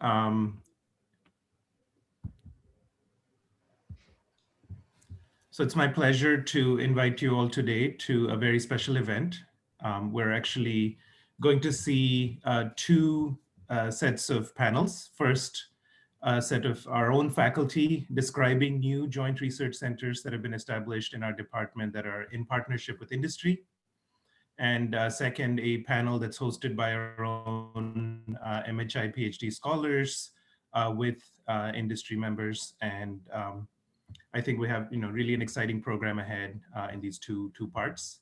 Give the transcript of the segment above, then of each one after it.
Um, so it's my pleasure to invite you all today to a very special event. We're actually going to see two sets of panels. First, a set of our own faculty describing new joint research centers that have been established in our department that are in partnership with industry. And second, a panel that's hosted by our own MHI PhD scholars with industry members. And I think we have really an exciting program ahead in these two parts.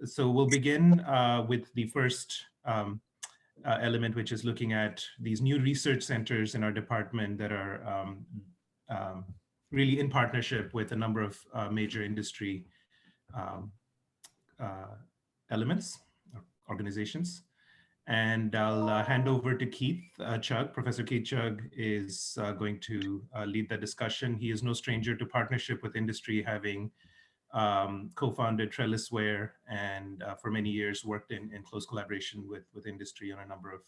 So we'll begin with the first element, which is looking at these new research centers in our department that are really in partnership with a number of major industry elements, organizations. And I'll hand over to Keith Chugg. Professor Keith Chugg is going to lead the discussion. He is no stranger to partnership with industry, having co-founded Trellisware and for many years worked in close collaboration with industry on a number of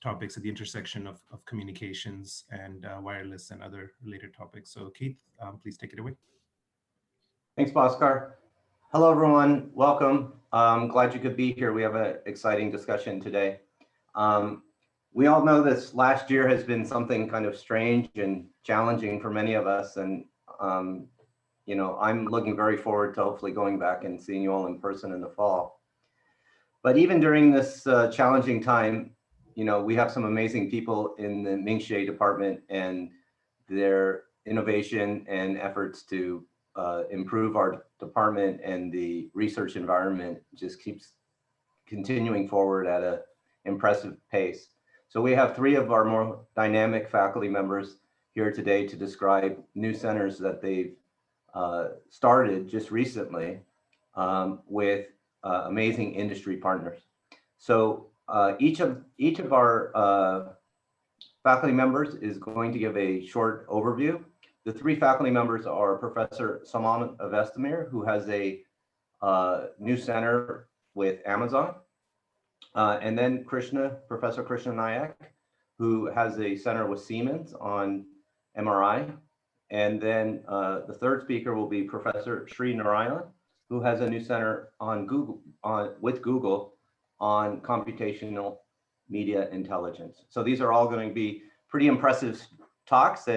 topics at the intersection of communications and wireless and other related topics. So Keith, please take it away. Thanks, Bhaskar. Hello, everyone. Welcome. I'm glad you could be here. We have an exciting discussion today. We all know this last year has been something kind of strange and challenging for many of us. And, I'm looking very forward to hopefully going back and seeing you all in person in the fall. But even during this challenging time, we have some amazing people in the Ming-Hsieh department, and their innovation and efforts to improve our department and the research environment just keeps continuing forward at an impressive pace. So we have three of our more dynamic faculty members here today to describe new centers that they've started just recently with amazing industry partners. So each of our faculty members is going to give a short overview. The three faculty members are Professor Salman Avestamir, who has a new center with Amazon, and then Professor Krishnan Nayak, who has a center with Siemens on MRI, and then the third speaker will be Professor Sri Narayan, who has a new center on with Google on computational media intelligence. So these are all going to be pretty impressive talks,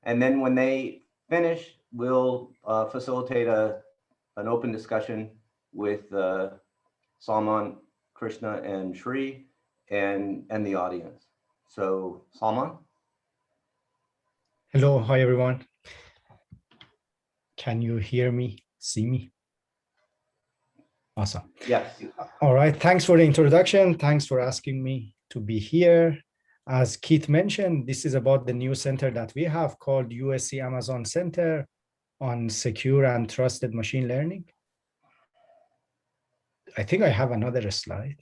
and then when they finish, we'll facilitate an open discussion with Salman, Krishna, and Sri, and the audience. So Salman. Hello, hi everyone. Can you hear me, see me? Awesome. Yes. All right, thanks for the introduction. Thanks for asking me to be here. As Keith mentioned, this is about the new center that we have called USC Amazon Center on Secure and Trusted Machine Learning. I think I have another slide.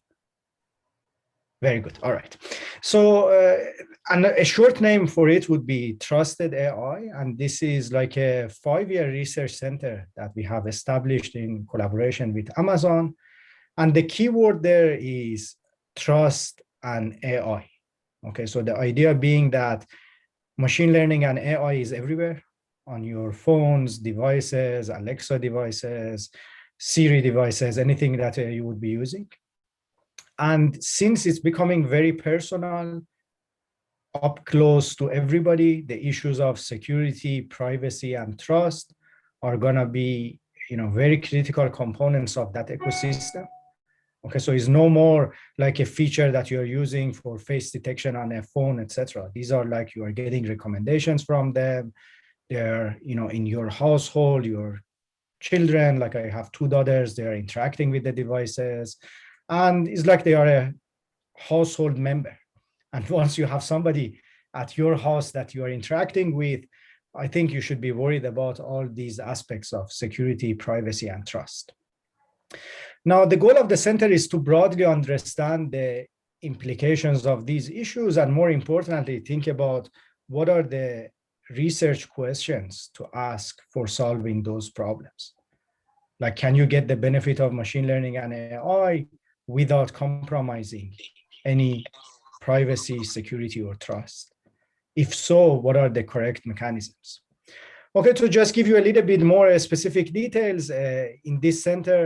Very good. All right. So and a short name for it would be Trusted AI. And this is like a 5-year research center that we have established in collaboration with Amazon. And the keyword there is trust and AI. Okay, so the idea being that machine learning and AI is everywhere on your phones, devices, Alexa devices, Siri devices, anything that you would be using. And since it's becoming very personal, up close to everybody, the issues of security, privacy, and trust are gonna be, very critical components of that ecosystem. Okay, so it's no more like a feature that you're using for face detection on a phone, etc. These are like you are getting recommendations from them. They're, in your household, your children, like I have 2 daughters, they're interacting with the devices. And it's like they are a household member. And once you have somebody at your house that you are interacting with, I think you should be worried about all these aspects of security, privacy, and trust. Now, the goal of the center is to broadly understand the implications of these issues, and more importantly, think about what are the research questions to ask for solving those problems. Like, can you get the benefit of machine learning and AI without compromising any privacy, security, or trust? If so, what are the correct mechanisms? Okay, to just give you a little bit more specific details, in this center,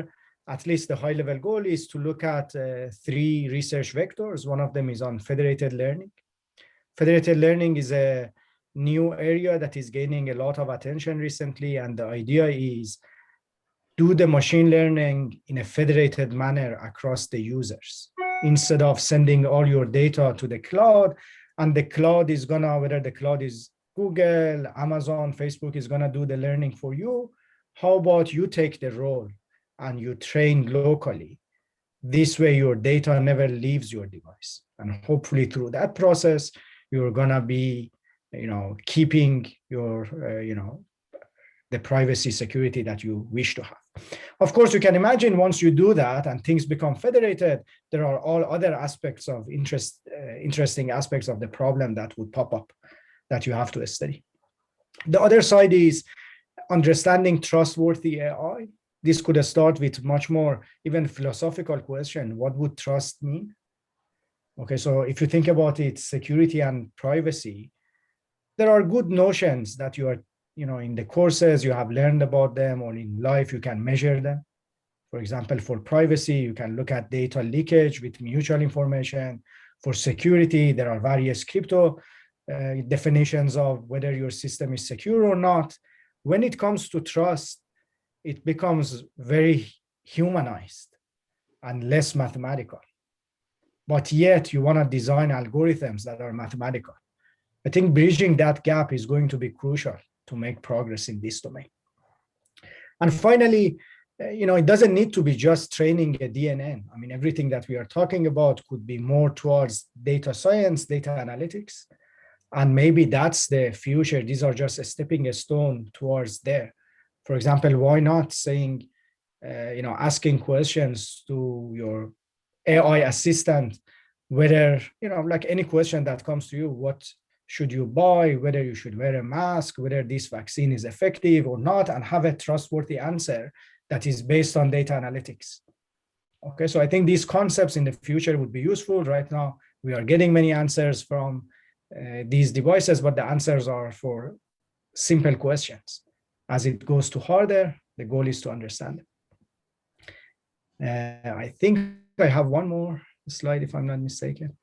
at least the high-level goal is to look at 3 research vectors. One of them is on federated learning. Federated learning is a new area that is gaining a lot of attention recently, and the idea is do the machine learning in a federated manner across the users. Instead of sending all your data to the cloud, and the cloud is gonna, whether the cloud is Google, Amazon, Facebook is gonna do the learning for you, how about you take the role and you train locally? This way your data never leaves your device. And hopefully through that process, you're gonna be, keeping your, the privacy security that you wish to have. Of course, you can imagine once you do that and things become federated, there are all other aspects of interesting aspects of the problem that would pop up that you have to study. The other side is understanding trustworthy AI. This could start with much more even philosophical question. What would trust mean? Okay, so if you think about it, security and privacy, there are good notions that you are, in the courses you have learned about them, or in life you can measure them. For example, for privacy, you can look at data leakage with mutual information. For security, there are various crypto definitions of whether your system is secure or not. When it comes to trust, it becomes very humanized and less mathematical. But yet you want to design algorithms that are mathematical. I think bridging that gap is going to be crucial to make progress in this domain. And finally, it doesn't need to be just training a DNN. I mean, everything that we are talking about could be more towards data science, data analytics, and maybe that's the future. These are just a stepping stone towards there. For example, why not saying, asking questions to your AI assistant, whether, like any question that comes to you, what should you buy, whether you should wear a mask, whether this vaccine is effective or not, and have a trustworthy answer that is based on data analytics. Okay, so I think these concepts in the future would be useful. Right now, we are getting many answers from these devices, but the answers are for simple questions. As it goes to harder, the goal is to understand it. I think I have one more slide, if I'm not mistaken.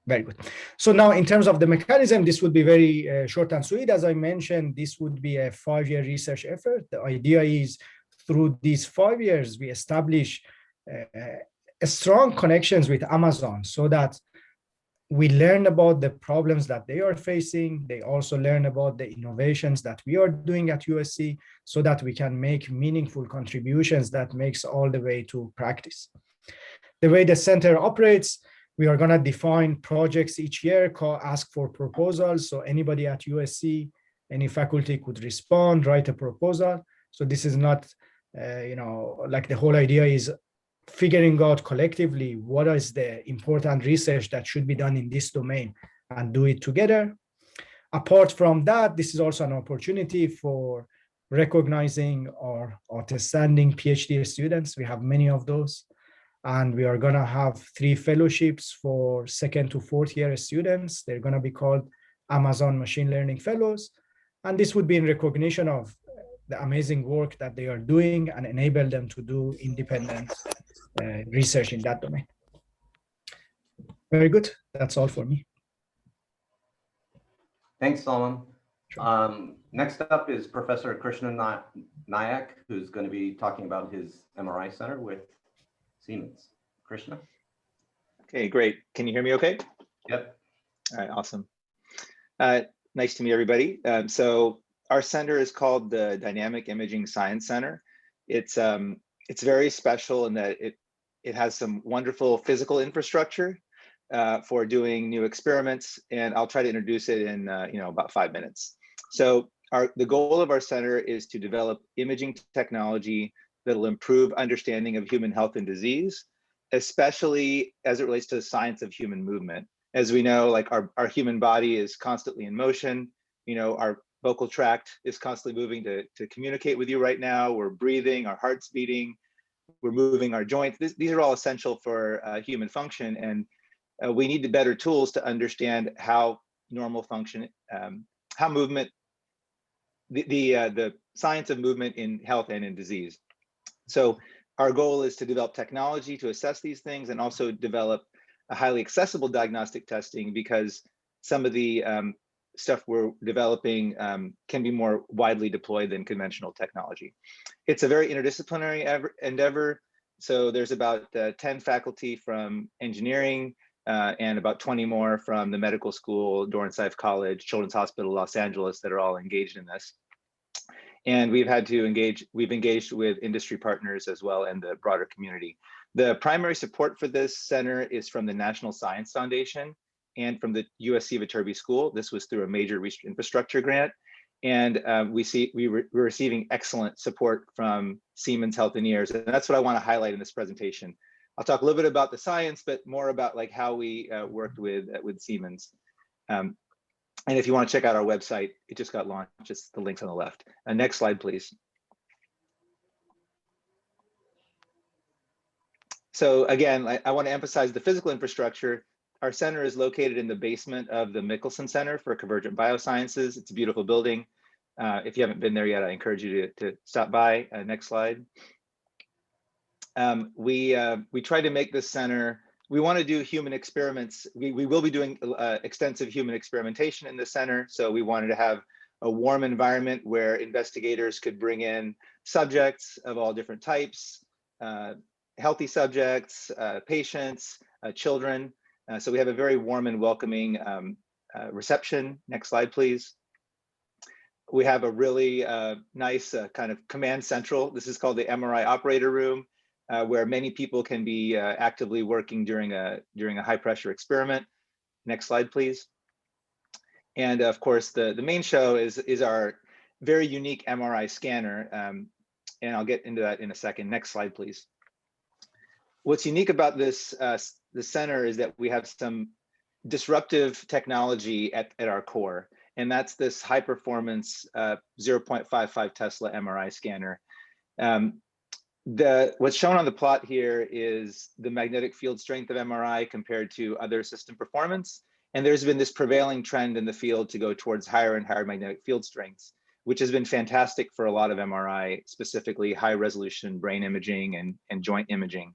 Very good. So now in terms of the mechanism, this would be very short and sweet. As I mentioned, this would be a 5-year research effort. The idea is through these 5 years, we establish strong connections with Amazon so that we learn about the problems that they are facing. They also learn about the innovations that we are doing at USC so that we can make meaningful contributions that makes all the way to practice. The way the center operates, we are going to define projects each year, ask for proposals. So anybody at USC, any faculty could respond, write a proposal. So this is not, like the whole idea is figuring out collectively what is the important research that should be done in this domain and do it together. Apart from that, this is also an opportunity for recognizing our outstanding PhD students. We have many of those. And we are going to have 3 fellowships for 2nd to 4th year students. They're going to be called Amazon Machine Learning Fellows. And this would be in recognition of the amazing work that they are doing and enable them to do independent research in that domain. Very good. That's all for me. Thanks, Salman. Sure. Next up is Professor Krishnan Nayak, who's going to be talking about his MRI center with Siemens. Krishna? Okay, great. Can you hear me okay? Yep. All right, awesome. Nice to meet everybody. So our center is called the Dynamic Imaging Science Center. It's very special in that it has some wonderful physical infrastructure for doing new experiments, and I'll try to introduce it in about 5 minutes. So the goal of our center is to develop imaging technology that'll improve understanding of human health and disease, especially as it relates to the science of human movement. As we know, like our human body is constantly in motion. Our vocal tract is constantly moving to communicate with you right now. We're breathing, our heart's beating. we're moving our joints. These are all essential for human function, and we need the better tools to understand how normal function, how movement, the science of movement in health and in disease. So our goal is to develop technology to assess these things, and also develop a highly accessible diagnostic testing, because some of the stuff we're developing can be more widely deployed than conventional technology. It's a very interdisciplinary endeavor. So there's about 10 faculty from engineering and about 20 more from the medical school, Dornsife College, Children's Hospital, Los Angeles, that are all engaged in this. And we've engaged with industry partners as well, and the broader community. The primary support for this center is from the National Science Foundation and from the USC Viterbi School. This was through a major research infrastructure grant. And we're receiving excellent support from Siemens Healthineers. And that's what I want to highlight in this presentation. I'll talk a little bit about the science, but more about like how we worked with Siemens. And if you want to check out our website, it just got launched, just the links on the left. Next slide, please. So again, I want to emphasize the physical infrastructure. Our center is located in the basement of the Mickelson Center for Convergent Biosciences. It's a beautiful building. If you haven't been there yet, I encourage you to stop by. Next slide. We try to make this center, we want to do human experiments. We will be doing extensive human experimentation in the center. So we wanted to have a warm environment where investigators could bring in subjects of all different types, healthy subjects, patients, children. So we have a very warm and welcoming reception. Next slide, please. We have a really nice kind of command central. This is called the MRI Operator Room, where many people can be actively working during a high pressure experiment. Next slide, please. And of course, the main show is our very unique MRI scanner. And I'll get into that in a second. Next slide, please. What's unique about this the center is that we have some disruptive technology at our core, and that's this high performance 0.55 Tesla MRI scanner. What's shown on the plot here is the magnetic field strength of MRI compared to other system performance. And there's been this prevailing trend in the field to go towards higher and higher magnetic field strengths, which has been fantastic for a lot of MRI, specifically high resolution brain imaging and joint imaging.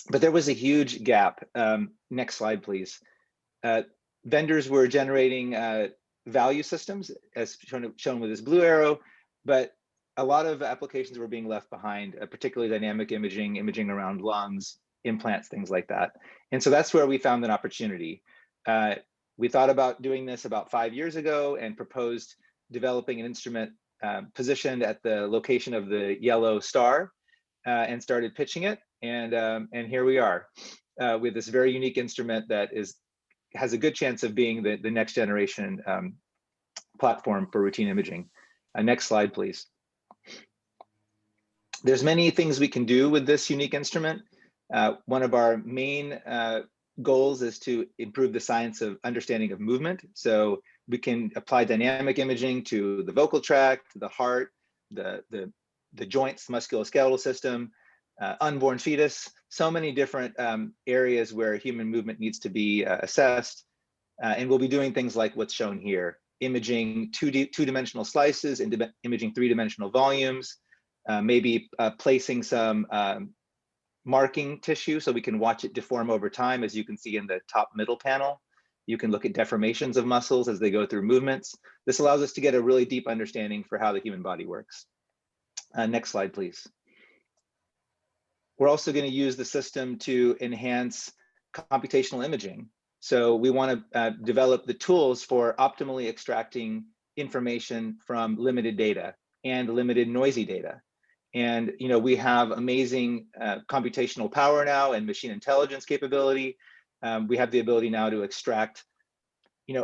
But there was a huge gap. Next slide, please. Vendors were generating value systems, as shown with this blue arrow, but a lot of applications were being left behind, particularly dynamic imaging, imaging around lungs, implants, things like that. And so that's where we found an opportunity. We thought about doing this about 5 years ago and proposed developing an instrument positioned at the location of the yellow star and started pitching it. And here we are with this very unique instrument that has a good chance of being the next generation platform for routine imaging. Next slide, please. There's many things we can do with this unique instrument. One of our main goals is to improve the science of understanding of movement. So we can apply dynamic imaging to the vocal tract, the heart, the joints, musculoskeletal system, unborn fetus, so many different areas where human movement needs to be assessed. And we'll be doing things like what's shown here, imaging two-dimensional slices, and imaging three-dimensional volumes, maybe placing some marking tissue so we can watch it deform over time. As you can see in the top middle panel, you can look at deformations of muscles as they go through movements. This allows us to get a really deep understanding for how the human body works. Next slide, please. We're also going to use the system to enhance computational imaging. So we want to develop the tools for optimally extracting information from limited data and limited noisy data. And we have amazing computational power now and machine intelligence capability. We have the ability now to extract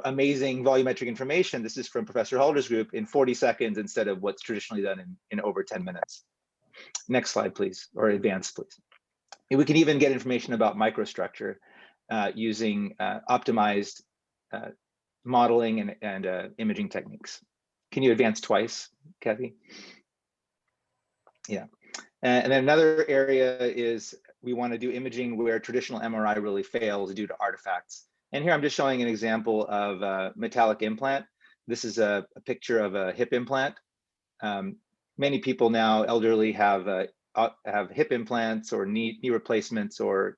amazing volumetric information. This is from Professor Halder's group in 40 seconds instead of what's traditionally done in over 10 minutes. Next slide, please, or advance, please. And we can even get information about microstructure using optimized modeling and imaging techniques. Can you advance twice, Kathy? Yeah. And then another area is we want to do imaging where traditional MRI really fails due to artifacts. And here I'm just showing an example of a metallic implant. This is a picture of a hip implant. Many people now, elderly, have hip implants or knee replacements, or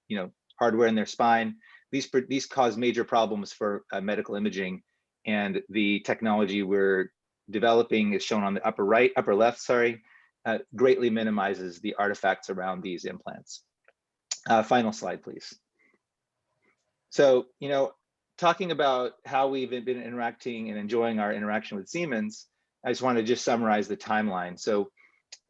hardware in their spine. These cause major problems for medical imaging, and the technology we're developing is shown on the upper left, sorry, greatly minimizes the artifacts around these implants. Final slide, please. So, talking about how we've been interacting and enjoying our interaction with Siemens, I just want to just summarize the timeline. So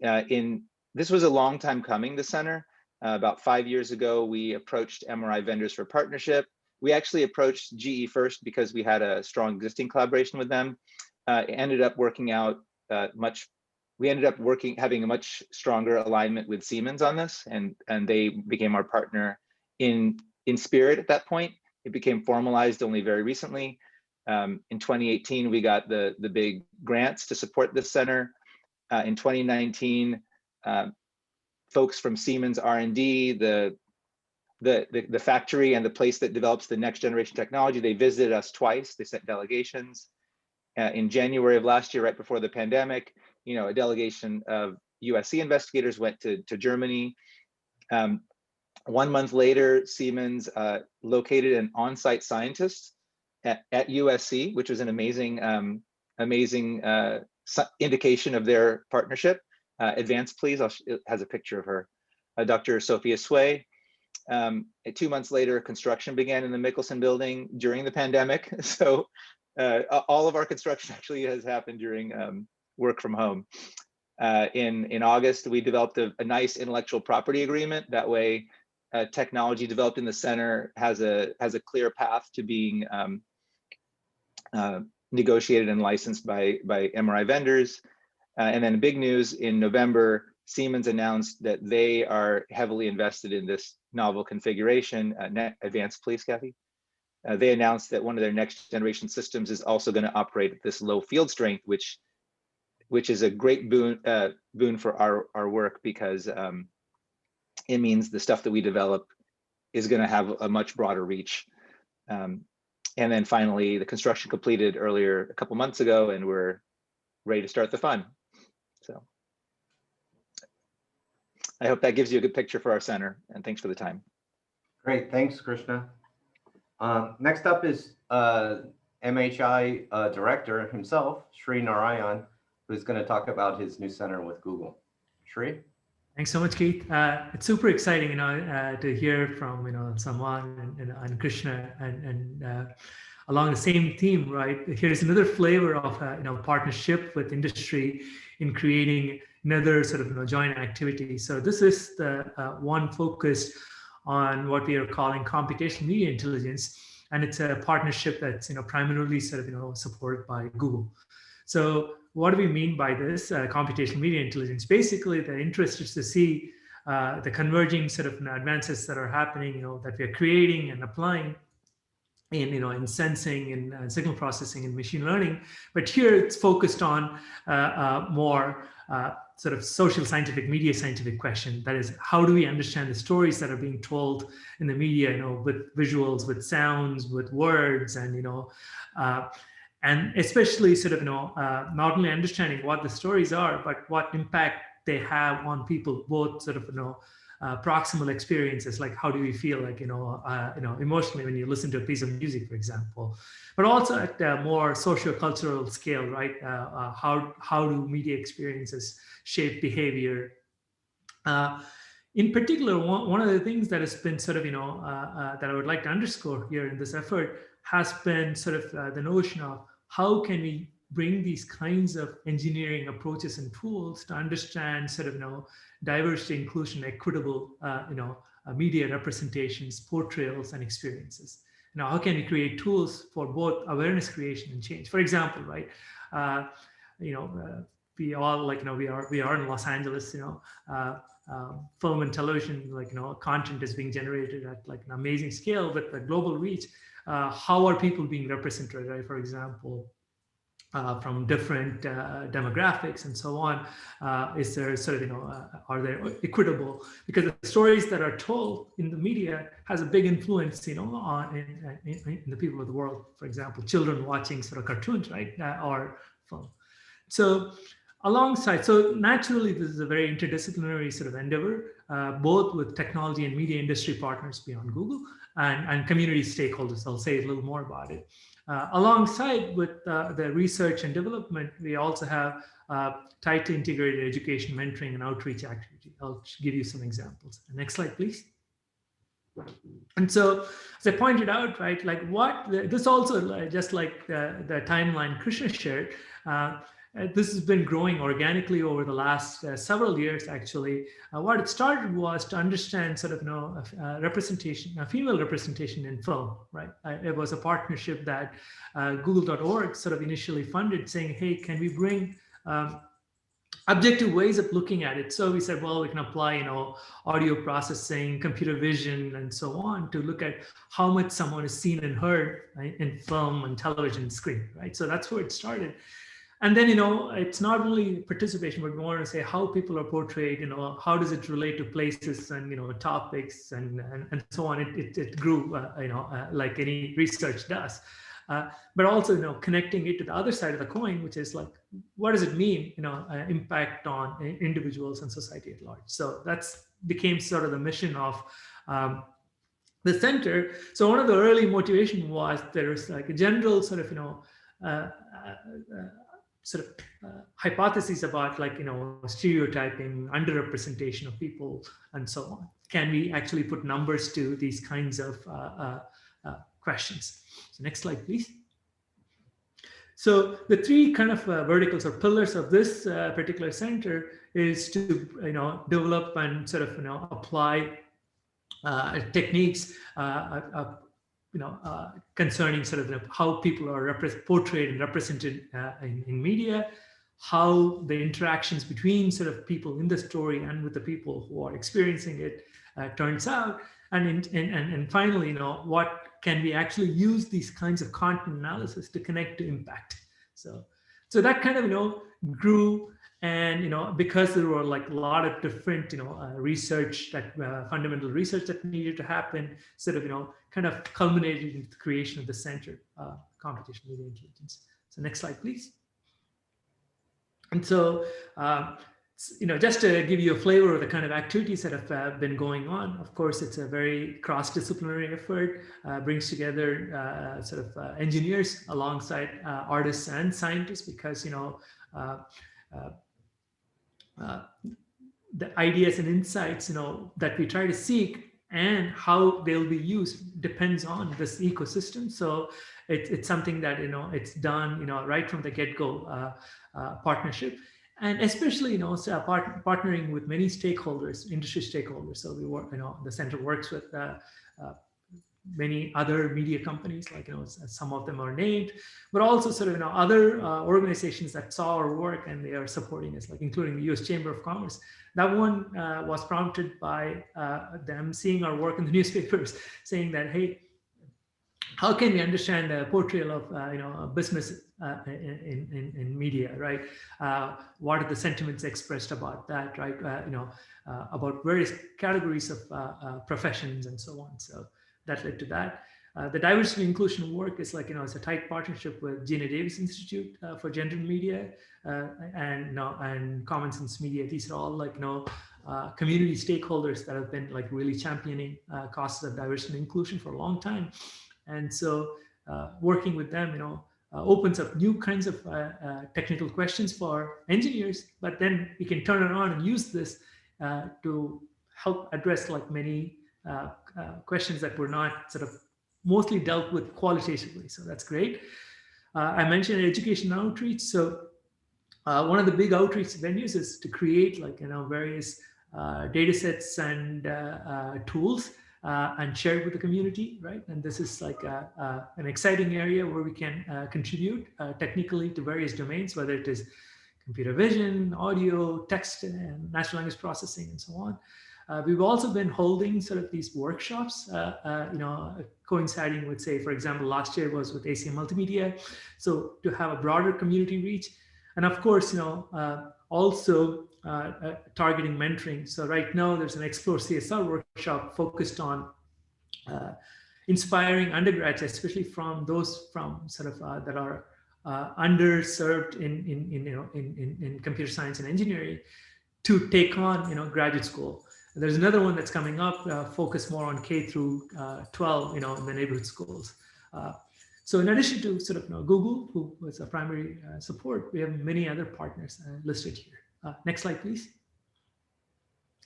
this was a long time coming, the center. About 5 years ago, we approached MRI vendors for partnership. We actually approached GE first because we had a strong existing collaboration with them. Ended up working out having a much stronger alignment with Siemens on this, and they became our partner in spirit at that point. It became formalized only very recently. In 2018, we got the big grants to support this center. In 2019, folks from Siemens R&D, the factory and the place that develops the next generation technology, they visited us twice. They sent delegations. In January of last year, right before the pandemic, a delegation of USC investigators went to Germany. 1 month later, Siemens located an on-site scientist at USC, which was an amazing indication of their partnership. Advance, please. It has a picture of her, Dr. Sophia Sway. 2 months later, construction began in the Mickelson building during the pandemic. So all of our construction actually has happened during work from home. In August, we developed a nice intellectual property agreement. That way, technology developed in the center has a clear path to being negotiated and licensed by MRI vendors. And then big news, in November, Siemens announced that they are heavily invested in this novel configuration. Advance, please, Kathy. They announced that one of their next generation systems is also going to operate at this low field strength, which is a great boon for our work, because it means the stuff that we develop is going to have a much broader reach. And then finally, the construction completed earlier a couple months ago, and we're ready to start the fun. So I hope that gives you a good picture for our center, and thanks for the time. Great, thanks, Krishna. Next up is MHI director himself, Sri Narayan, who's going to talk about his new center with Google. Sri? Thanks so much, Keith. It's super exciting, to hear from someone and Krishna and along the same theme, right? Here's another flavor of partnership with industry in creating another sort of joint activity. So this is the one focused on what we are calling computational media intelligence, and it's a partnership that's primarily sort of supported by Google. So what do we mean by this computational media intelligence? Basically, the interest is to see the converging sort of advances that are happening, that we are creating and applying in sensing and signal processing and machine learning. But here it's focused on more sort of social scientific, media scientific question. That is, how do we understand the stories that are being told in the media, with visuals, with sounds, with words, and especially sort of, not only understanding what the stories are, but what impact they have on people, both sort of, proximal experiences, like how do we feel like, emotionally when you listen to a piece of music, for example, but also at a more socio-cultural scale, right? How do media experiences shape behavior? In particular, one of the things that has been sort of, that I would like to underscore here in this effort has been sort of the notion of how can we bring these kinds of engineering approaches and tools to understand sort of, diversity, inclusion, equitable, media representations, portrayals, and experiences. How can we create tools for both awareness creation and change? For example, right, we all we are in Los Angeles, film and television, content is being generated at an amazing scale with the global reach. How are people being represented, right? For example, from different demographics and so on. Is there sort of, are they equitable? Because the stories that are told in the media has a big influence, on in the people of the world. For example, children watching sort of cartoons, right, or film. So alongside, so naturally, this is a very interdisciplinary sort of endeavor, both with technology and media industry partners beyond Google and community stakeholders. I'll say a little more about it. Alongside with the research and development, we also have tightly integrated education, mentoring, and outreach activity. I'll give you some examples. Next slide, please. And so, as I pointed out, right, like this also, just like the timeline Krishna shared, this has been growing organically over the last several years, actually. What it started was to understand sort of, representation, female representation in film, right? It was a partnership that Google.org sort of initially funded, saying, hey, can we bring objective ways of looking at it? So we said, well, we can apply, audio processing, computer vision, and so on to look at how much someone is seen and heard, right, in film and television screen, right? So that's where it started. And then, it's not only participation, but we want to say how people are portrayed, how does it relate to places and, topics and so on. It grew, like any research does. But also, connecting it to the other side of the coin, which is like, what does it mean, impact on individuals and society at large? So that's became sort of the mission of the center. So one of the early motivation was there's like a general sort of, hypotheses about like, stereotyping, underrepresentation of people, and so on. Can we actually put numbers to these kinds of questions? So next slide, please. So the three kind of verticals or pillars of this particular center is to, develop and sort of, apply techniques, concerning sort of how people are portrayed and represented in media, how the interactions between sort of people in the story and with the people who are experiencing it turns out, and finally, what can we actually use these kinds of content analysis to connect to impact? So that kind of grew. And because there were like a lot of different research that fundamental research that needed to happen, sort of kind of culminated into the creation of the center, computational media intelligence. So next slide, please. And so just to give you a flavor of the kind of activities that have been going on, of course, it's a very cross-disciplinary effort, brings together sort of engineers alongside artists and scientists, because the ideas and insights, that we try to seek and how they'll be used depends on this ecosystem. So it's something that, it's done, right from the get-go partnership. And especially, partnering with many stakeholders, industry stakeholders. So we work, the center works with many other media companies, like, some of them are named, but also sort of, other organizations that saw our work and they are supporting us, like including the US Chamber of Commerce. That one was prompted by them seeing our work in the newspapers, saying that, hey, how can we understand the portrayal of business in media, right? What are the sentiments expressed about that, right? About various categories of professions and so on. So that led to that. The diversity and inclusion work is like, it's a tight partnership with Gina Davis Institute for Gender and Media and Common Sense Media. These are all like, community stakeholders that have been like really championing causes of diversity and inclusion for a long time. And so working with them, opens up new kinds of technical questions for engineers, but then we can turn it on and use this to help address like many questions that were not sort of mostly dealt with qualitatively. So that's great. I mentioned education outreach. So one of the big outreach venues is to create like, various data sets and tools and share it with the community, right? And this is like an exciting area where we can contribute technically to various domains, whether it is computer vision, audio, text, and natural language processing, and so on. We've also been holding sort of these workshops, coinciding with, say, for example, last year was with ACM Multimedia. So to have a broader community reach. And of course, also targeting mentoring. So right now there's an Explore CSR workshop focused on inspiring undergrads, especially from those from sort of that are underserved in computer science and engineering, to take on graduate school. There's another one that's coming up, focused more on K through 12, in the neighborhood schools. So in addition to sort of Google, who was a primary support, we have many other partners listed here. Next slide, please.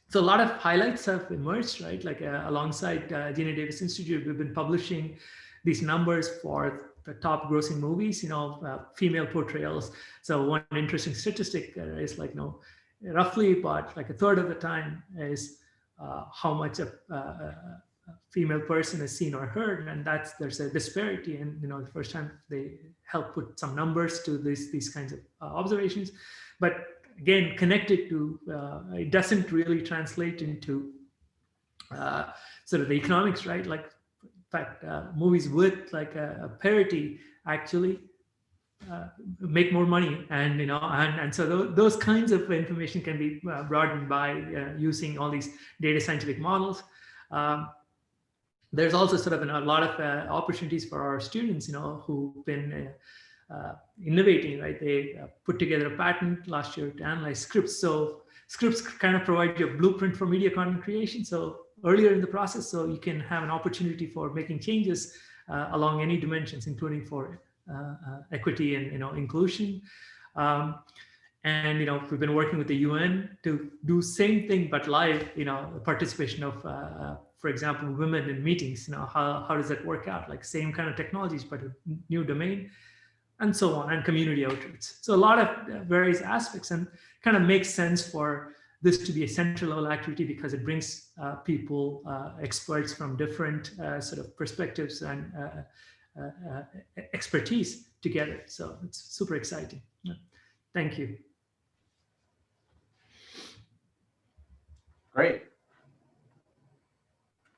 So a lot of highlights have emerged, right? Like alongside Gina Davis Institute, we've been publishing these numbers for the top grossing movies, female portrayals. So one interesting statistic is like, roughly about like a third of the time is how much a female person is seen or heard, and there's a disparity. And the first time they help put some numbers to these kinds of observations, but again, connected to it doesn't really translate into sort of the economics, right? Like, in fact, movies with like a parity actually make more money, and and so those kinds of information can be broadened by using all these data scientific models. There's also sort of a lot of opportunities for our students, who've been innovating, right? They put together a patent last year to analyze scripts. So scripts kind of provide you a blueprint for media content creation. So earlier in the process, so you can have an opportunity for making changes along any dimensions, including for equity and inclusion. And we've been working with the UN to do same thing but live. Participation of, for example, women in meetings. How does that work out? Like same kind of technologies but a new domain, and so on, and community outreach. So a lot of various aspects, and kind of makes sense for this to be a central level activity because it brings people, experts from different sort of perspectives and expertise together. So it's super exciting. Thank you. Great.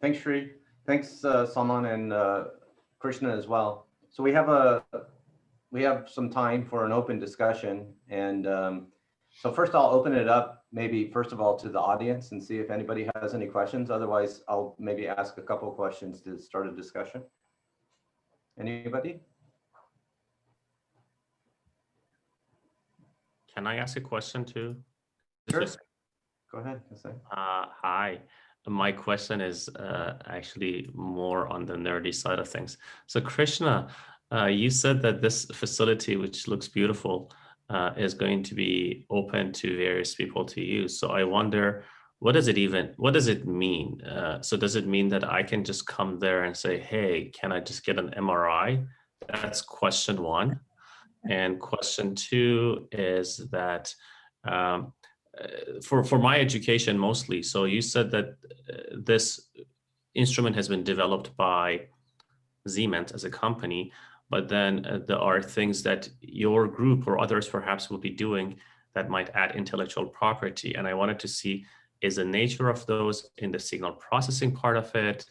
Thanks, Shri. Thanks, Salman and Krishna as well. So we have some time for an open discussion. And so first I'll open it up, maybe first of all to the audience and see if anybody has any questions. Otherwise, I'll maybe ask a couple of questions to start a discussion. Anybody? Can I ask a question too? Sure. Go ahead. Hi. My question is actually more on the nerdy side of things. So Krishna, you said that this facility, which looks beautiful, is going to be open to various people to use. So I wonder, what does it mean? So does it mean that I can just come there and say, hey, can I just get an MRI? That's question one. And question two is that for my education mostly, so you said that this instrument has been developed by Siemens as a company, but then there are things that your group or others perhaps will be doing that might add intellectual property. And I wanted to see, is the nature of those in the signal processing part of it,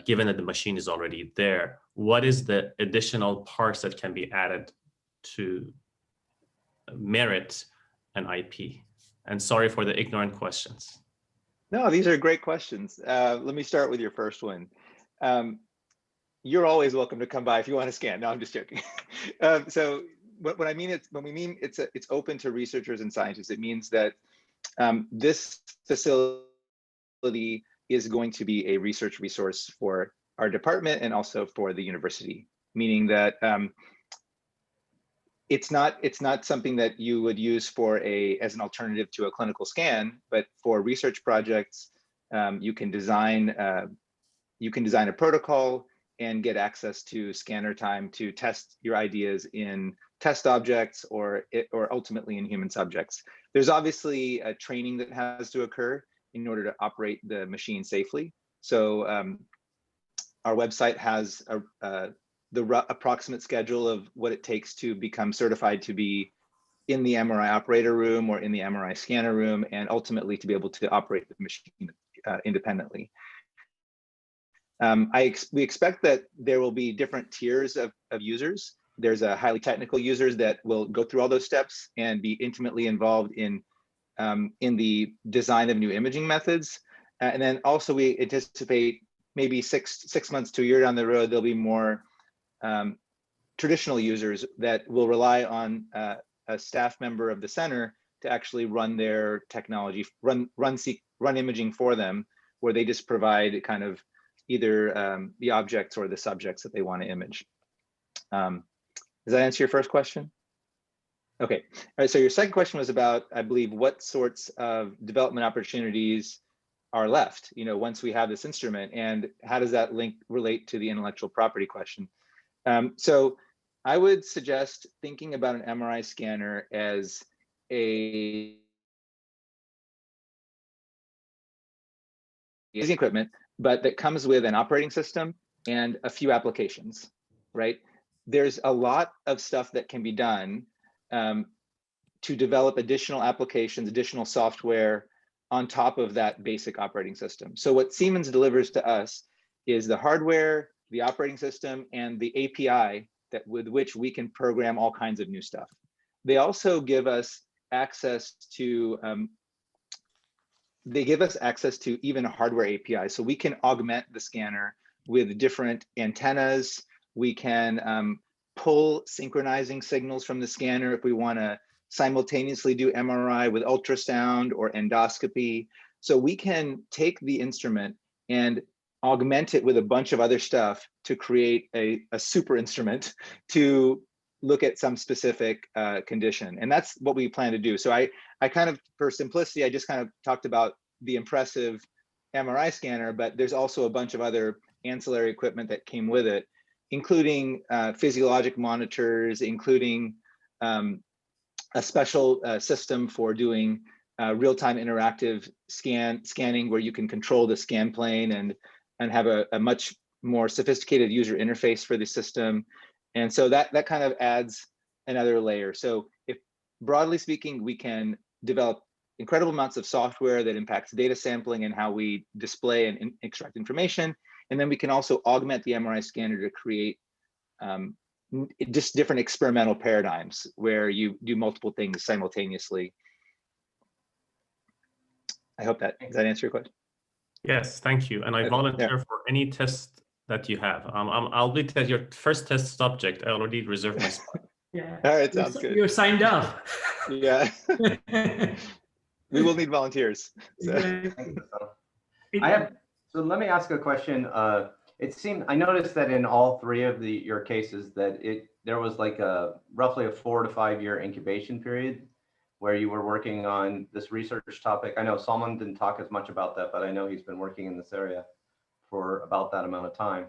given that the machine is already there, what is the additional parts that can be added to merit an IP? And sorry for the ignorant questions. No, these are great questions. Let me start with your first one. You're always welcome to come by if you want to scan. No, I'm just joking. So what I mean, when we mean it's open to researchers and scientists, it means that this facility is going to be a research resource for our department and also for the university, meaning that it's not something that you would use as an alternative to a clinical scan, but for research projects, you can design a protocol and get access to scanner time to test your ideas in test objects or ultimately in human subjects. There's obviously a training that has to occur in order to operate the machine safely. So our website has the approximate schedule of what it takes to become certified to be in the MRI operator room or in the MRI scanner room, and ultimately to be able to operate the machine independently. We expect that there will be different tiers of users. There's a highly technical users that will go through all those steps and be intimately involved in the design of new imaging methods. And then also we anticipate maybe six months to a year down the road, there'll be more traditional users that will rely on a staff member of the center to actually run their technology, run imaging for them, where they just provide kind of either the objects or the subjects that they want to image. Does that answer your first question? Okay, all right, so your second question was about, I believe, what sorts of development opportunities are left, once we have this instrument, and how does that relate to the intellectual property question? So I would suggest thinking about an MRI scanner as a equipment, but that comes with an operating system and a few applications, right? There's a lot of stuff that can be done to develop additional applications, additional software on top of that basic operating system. So what Siemens delivers to us is the hardware, the operating system, and the API with which we can program all kinds of new stuff. They also give us access to even a hardware API. So we can augment the scanner with different antennas. We can pull synchronizing signals from the scanner if we want to simultaneously do MRI with ultrasound or endoscopy. So we can take the instrument and augment it with a bunch of other stuff to create a super instrument to look at some specific condition. And that's what we plan to do. So I kind of, for simplicity, I just kind of talked about the impressive MRI scanner, but there's also a bunch of other ancillary equipment that came with it, including physiologic monitors, including a special system for doing real-time interactive scanning where you can control the scan plane and have a much more sophisticated user interface for the system. And so that kind of adds another layer. So if, broadly speaking, we can develop incredible amounts of software that impacts data sampling and how we display and extract information, and then we can also augment the MRI scanner to create just different experimental paradigms where you do multiple things simultaneously. I hope does that answer your question? Yes, thank you. And I volunteer for any test that you have. I'll be your first test subject. I already reserved my spot. Yeah. All right, sounds good. You're signed up. Yeah. We will need volunteers. So. So let me ask a question. I noticed that in all three of your cases that there was like roughly a 4 to 5 year incubation period where you were working on this research topic. I know Salman didn't talk as much about that, but I know he's been working in this area for about that amount of time.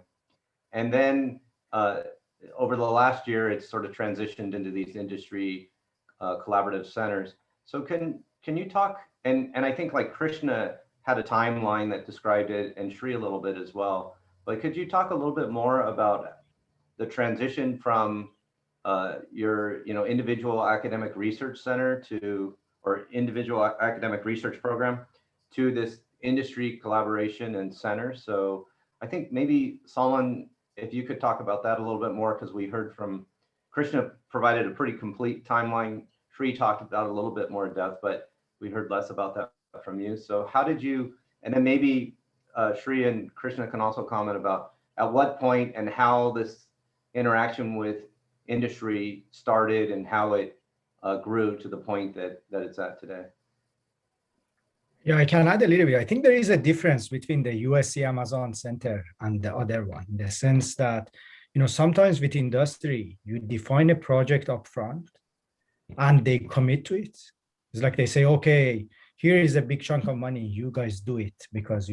And then over the last year, it's sort of transitioned into these industry collaborative centers. So can you talk, and I think like Krishna had a timeline that described it, and Shri a little bit as well, but could you talk a little bit more about the transition from your individual academic research center or individual academic research program to this industry collaboration and center? So I think maybe Salman, if you could talk about that a little bit more, because we heard from Krishna provided a pretty complete timeline. Shri talked about a little bit more in depth, but we heard less about that from you. So how did you, and then maybe Shri and Krishna can also comment about at what point and how this interaction with industry started and how it grew to the point that it's at today. Yeah, I can add a little bit. I think there is a difference between the USC Amazon Center and the other one, in the sense that, sometimes with industry, you define a project up front and they commit to it. It's like they say, okay, here is a big chunk of money, you guys do it, because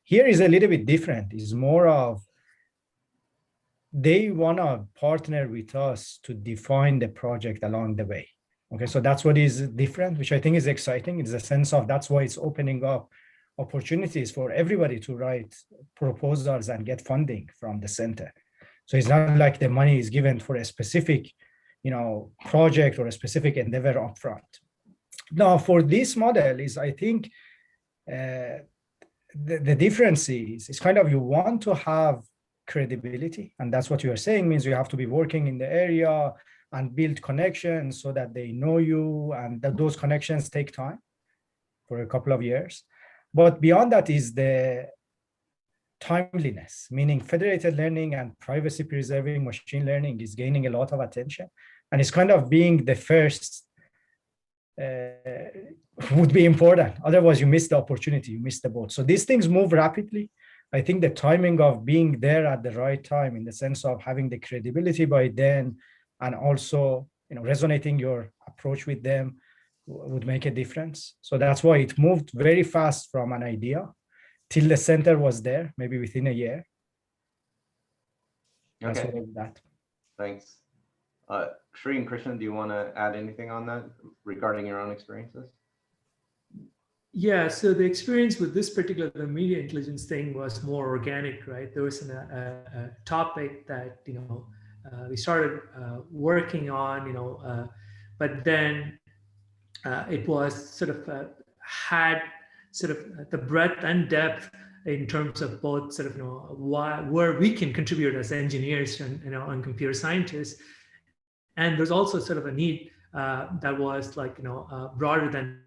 here is a little bit different. It's more of they want to partner with us to define the project along the way. Okay, so that's what is different, which I think is exciting. It's a sense of that's why it's opening up opportunities for everybody to write proposals and get funding from the center. So it's not like the money is given for a specific, project or a specific endeavor upfront. Now, for this model is, I think, the difference is, it's kind of, you want to have credibility, and that's what you are saying, means you have to be working in the area and build connections so that they know you, and that those connections take time for a couple of years. But beyond that is the timeliness, meaning federated learning and privacy preserving machine learning is gaining a lot of attention, and it's kind of being the first would be important. Otherwise you miss the opportunity, you miss the boat. So these things move rapidly. I think the timing of being there at the right time, in the sense of having the credibility by then, and also, you know, resonating your approach with them, would make a difference. So that's why it moved very fast from an idea till the center was there, maybe within a year. That's Okay, what I did that. thanks. Shri and Krishnan, do you want to add anything on that regarding your own experiences? Yeah, so the experience with this particular media intelligence thing was more organic, right? There was a topic that, you know, we started working on, you know, but then it was sort of had sort of the breadth and depth in terms of both sort of, you know, where we can contribute as engineers and, you know, and computer scientists. And there's also sort of a need that was like, you know, broader than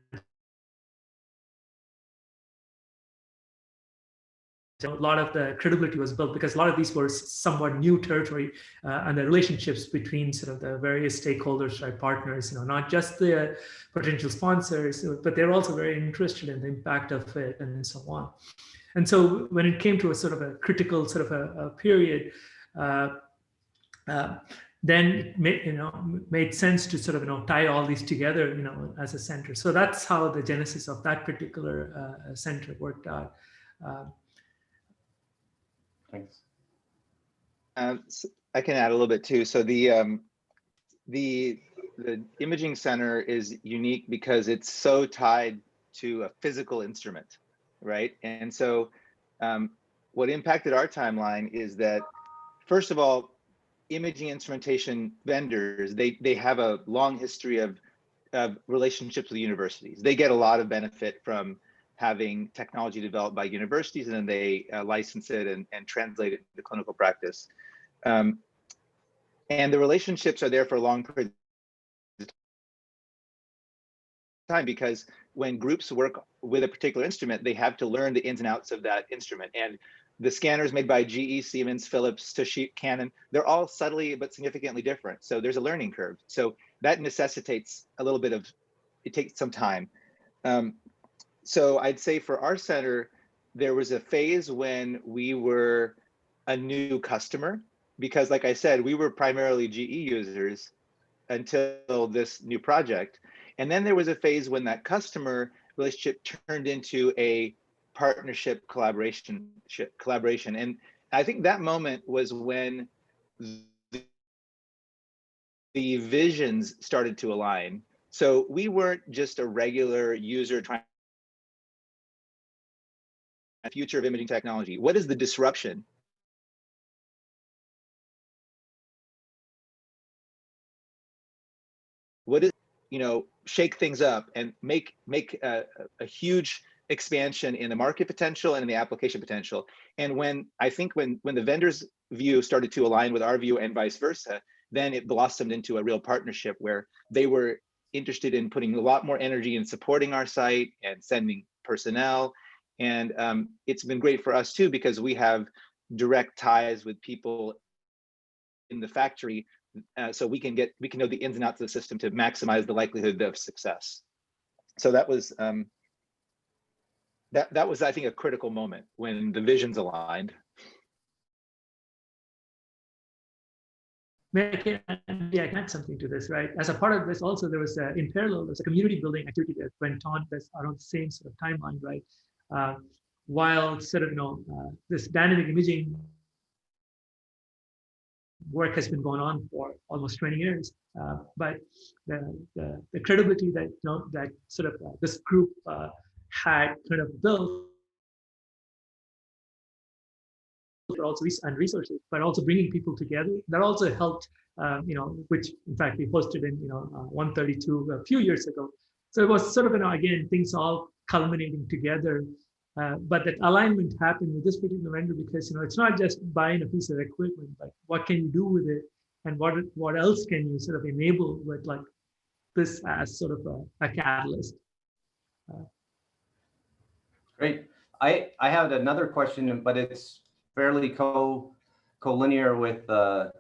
a lot of the credibility was built because a lot of these were somewhat new territory, and the relationships between sort of the various stakeholders, right, partners, you know, not just the potential sponsors, but they're also very interested in the impact of it and so on. And so when it came to a sort of a critical sort of a period, then it made sense to sort of, you know, tie all these together, you know, as a center. So that's how the genesis of that particular center worked out. Thanks. So I can add a little bit too. So the imaging center is unique because it's so tied to a physical instrument, right? And so what impacted our timeline is that, first of all, imaging instrumentation vendors, they have a long history of relationships with universities. They get a lot of benefit from having technology developed by universities, and then they license it and translate it into clinical practice. And the relationships are there for a long period of time, because when groups work with a particular instrument, they have to learn the ins and outs of that instrument. And the scanners made by GE, Siemens, Philips, Toshiba, Canon, they're all subtly but significantly different. So there's a learning curve. So that necessitates a little bit of, it takes some time. So I'd say for our center, there was a phase when we were a new customer, because like I said, we were primarily GE users until this new project. And then there was a phase when that customer relationship turned into a partnership collaboration. And I think that moment was when the visions started to align. So we weren't just a regular user trying future of imaging technology. What is the disruption? What is, you know, shake things up and make a huge expansion in the market potential and in the application potential. And when the vendor's view started to align with our view and vice versa, then it blossomed into a real partnership where they were interested in putting a lot more energy in supporting our site and sending personnel. And it's been great for us too, because we have direct ties with people in the factory, so we can know the ins and outs of the system to maximize the likelihood of success. So that was that was, I think, a critical moment when the visions aligned. I can add something to this, right? As a part of this, also there was in parallel, there's a community building activity that went on that's around the same sort of timeline, right? While sort of, you know, this dynamic imaging work has been going on for almost 20 years, but the credibility that, you know, that sort of this group had kind of built, but also and resources, but also bringing people together, that also helped, you know, which in fact we posted in, you know, 132 a few years ago. So it was sort of, you know, again, things all culminating together But that alignment happened with this particular vendor because it's not just buying a piece of equipment, but what can you do with it, and what else can you sort of enable with like this as sort of a catalyst. Great. I had another question, but it's fairly collinear with a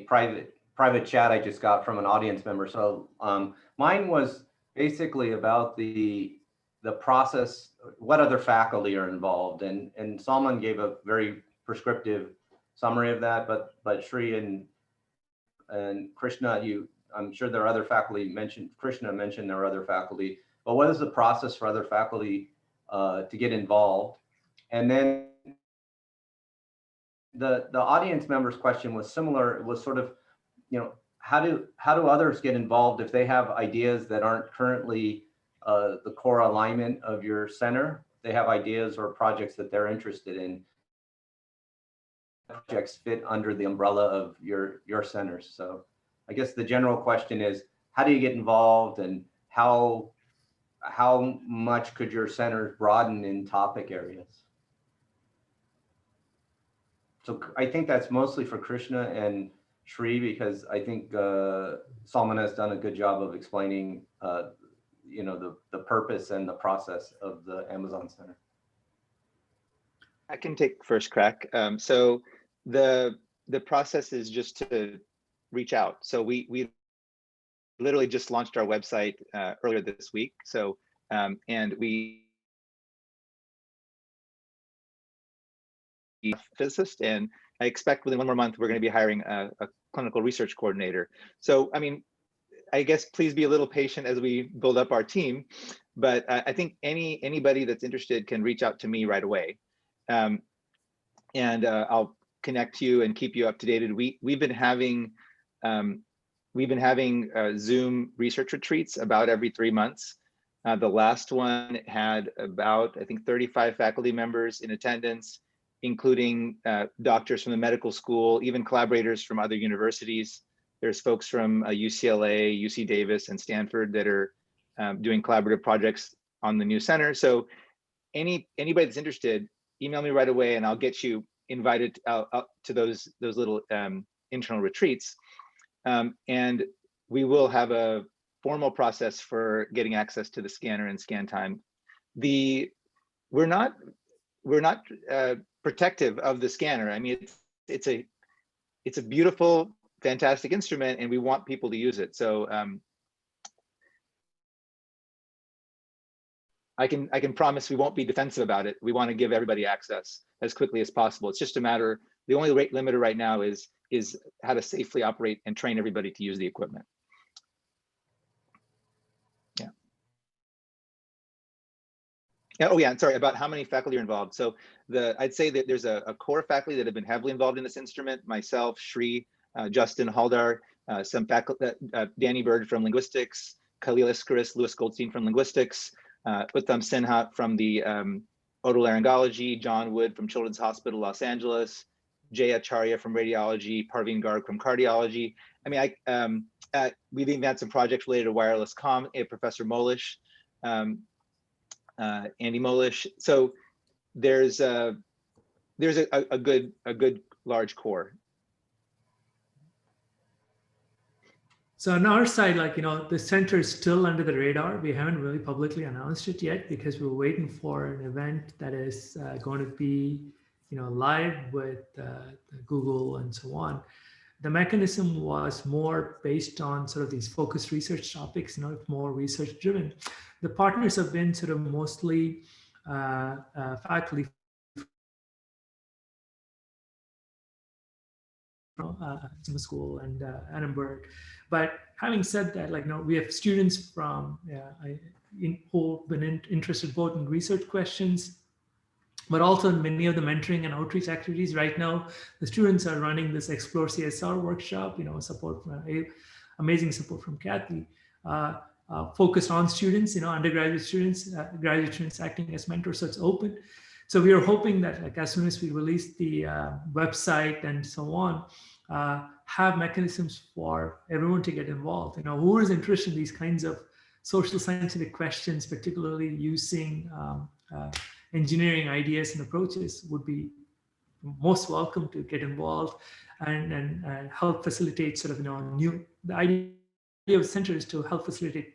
private chat I just got from an audience member. So mine was basically about the process, what other faculty are involved, and Salman gave a very prescriptive summary of that, but Shri and Krishna, I'm sure there are other faculty Krishna mentioned there are other faculty, but what is the process for other faculty to get involved? And then the audience member's question was similar. It was sort of, how do others get involved if they have ideas that aren't currently the core alignment of your center? They have ideas or projects that they're interested in. Projects fit under the umbrella of your centers. So I guess the general question is, how do you get involved, and how much could your centers broaden in topic areas? So I think that's mostly for Krishna and Shri, because I think Salman has done a good job of explaining the purpose and the process of the Amazon Center. I can take first crack. So the process is just to reach out. So we literally just launched our website earlier this week. So and we physicist, and I expect within 1 more month we're going to be hiring a clinical research coordinator. So I mean, I guess please be a little patient as we build up our team, but I think anybody that's interested can reach out to me right away, and I'll connect you and keep you up to date. We've been having Zoom research retreats about every 3 months. The last one had about, I think, 35 faculty members in attendance, including doctors from the medical school, even collaborators from other universities. There's folks from UCLA, UC Davis, and Stanford that are doing collaborative projects on the new center. So anybody that's interested, email me right away, and I'll get you invited up to those little internal retreats. And we will have a formal process for getting access to the scanner and scan time. We're not protective of the scanner. I mean, it's a beautiful, fantastic instrument, and we want people to use it. So I can promise we won't be defensive about it. We want to give everybody access as quickly as possible. It's just a matter, the only rate limiter right now is how to safely operate and train everybody to use the equipment. Yeah. Oh yeah, sorry, about how many faculty are involved. So I'd say that there's a core faculty that have been heavily involved in this instrument, myself, Shri, Justin Haldar, some faculty, Danny Bird from linguistics, Khalil Iskaris, Louis Goldstein from linguistics, Uttam Sinha from the otolaryngology, John Wood from Children's Hospital, Los Angeles, Jay Acharya from radiology, Parveen Garg from cardiology. I mean, we've even had some projects related to wireless comm, Professor Molish, Andy Molish. So there's a good large core. So on our side, the center is still under the radar. We haven't really publicly announced it yet because we're waiting for an event that is going to be, live with Google and so on. The mechanism was more based on sort of these focused research topics, more research driven. The partners have been sort of mostly faculty from school and Annenberg. But having said that, we have students from who've been interested both in research questions, but also in many of the mentoring and outreach activities. Right now, the students are running this Explore CSR workshop, support from amazing support from Kathy, focused on students, undergraduate students, graduate students acting as mentors. So it's open. So we are hoping that as soon as we release the website and so on, have mechanisms for everyone to get involved. Who is interested in these kinds of social scientific questions, particularly using engineering ideas and approaches would be most welcome to get involved and help facilitate sort of, the idea of the center is to help facilitate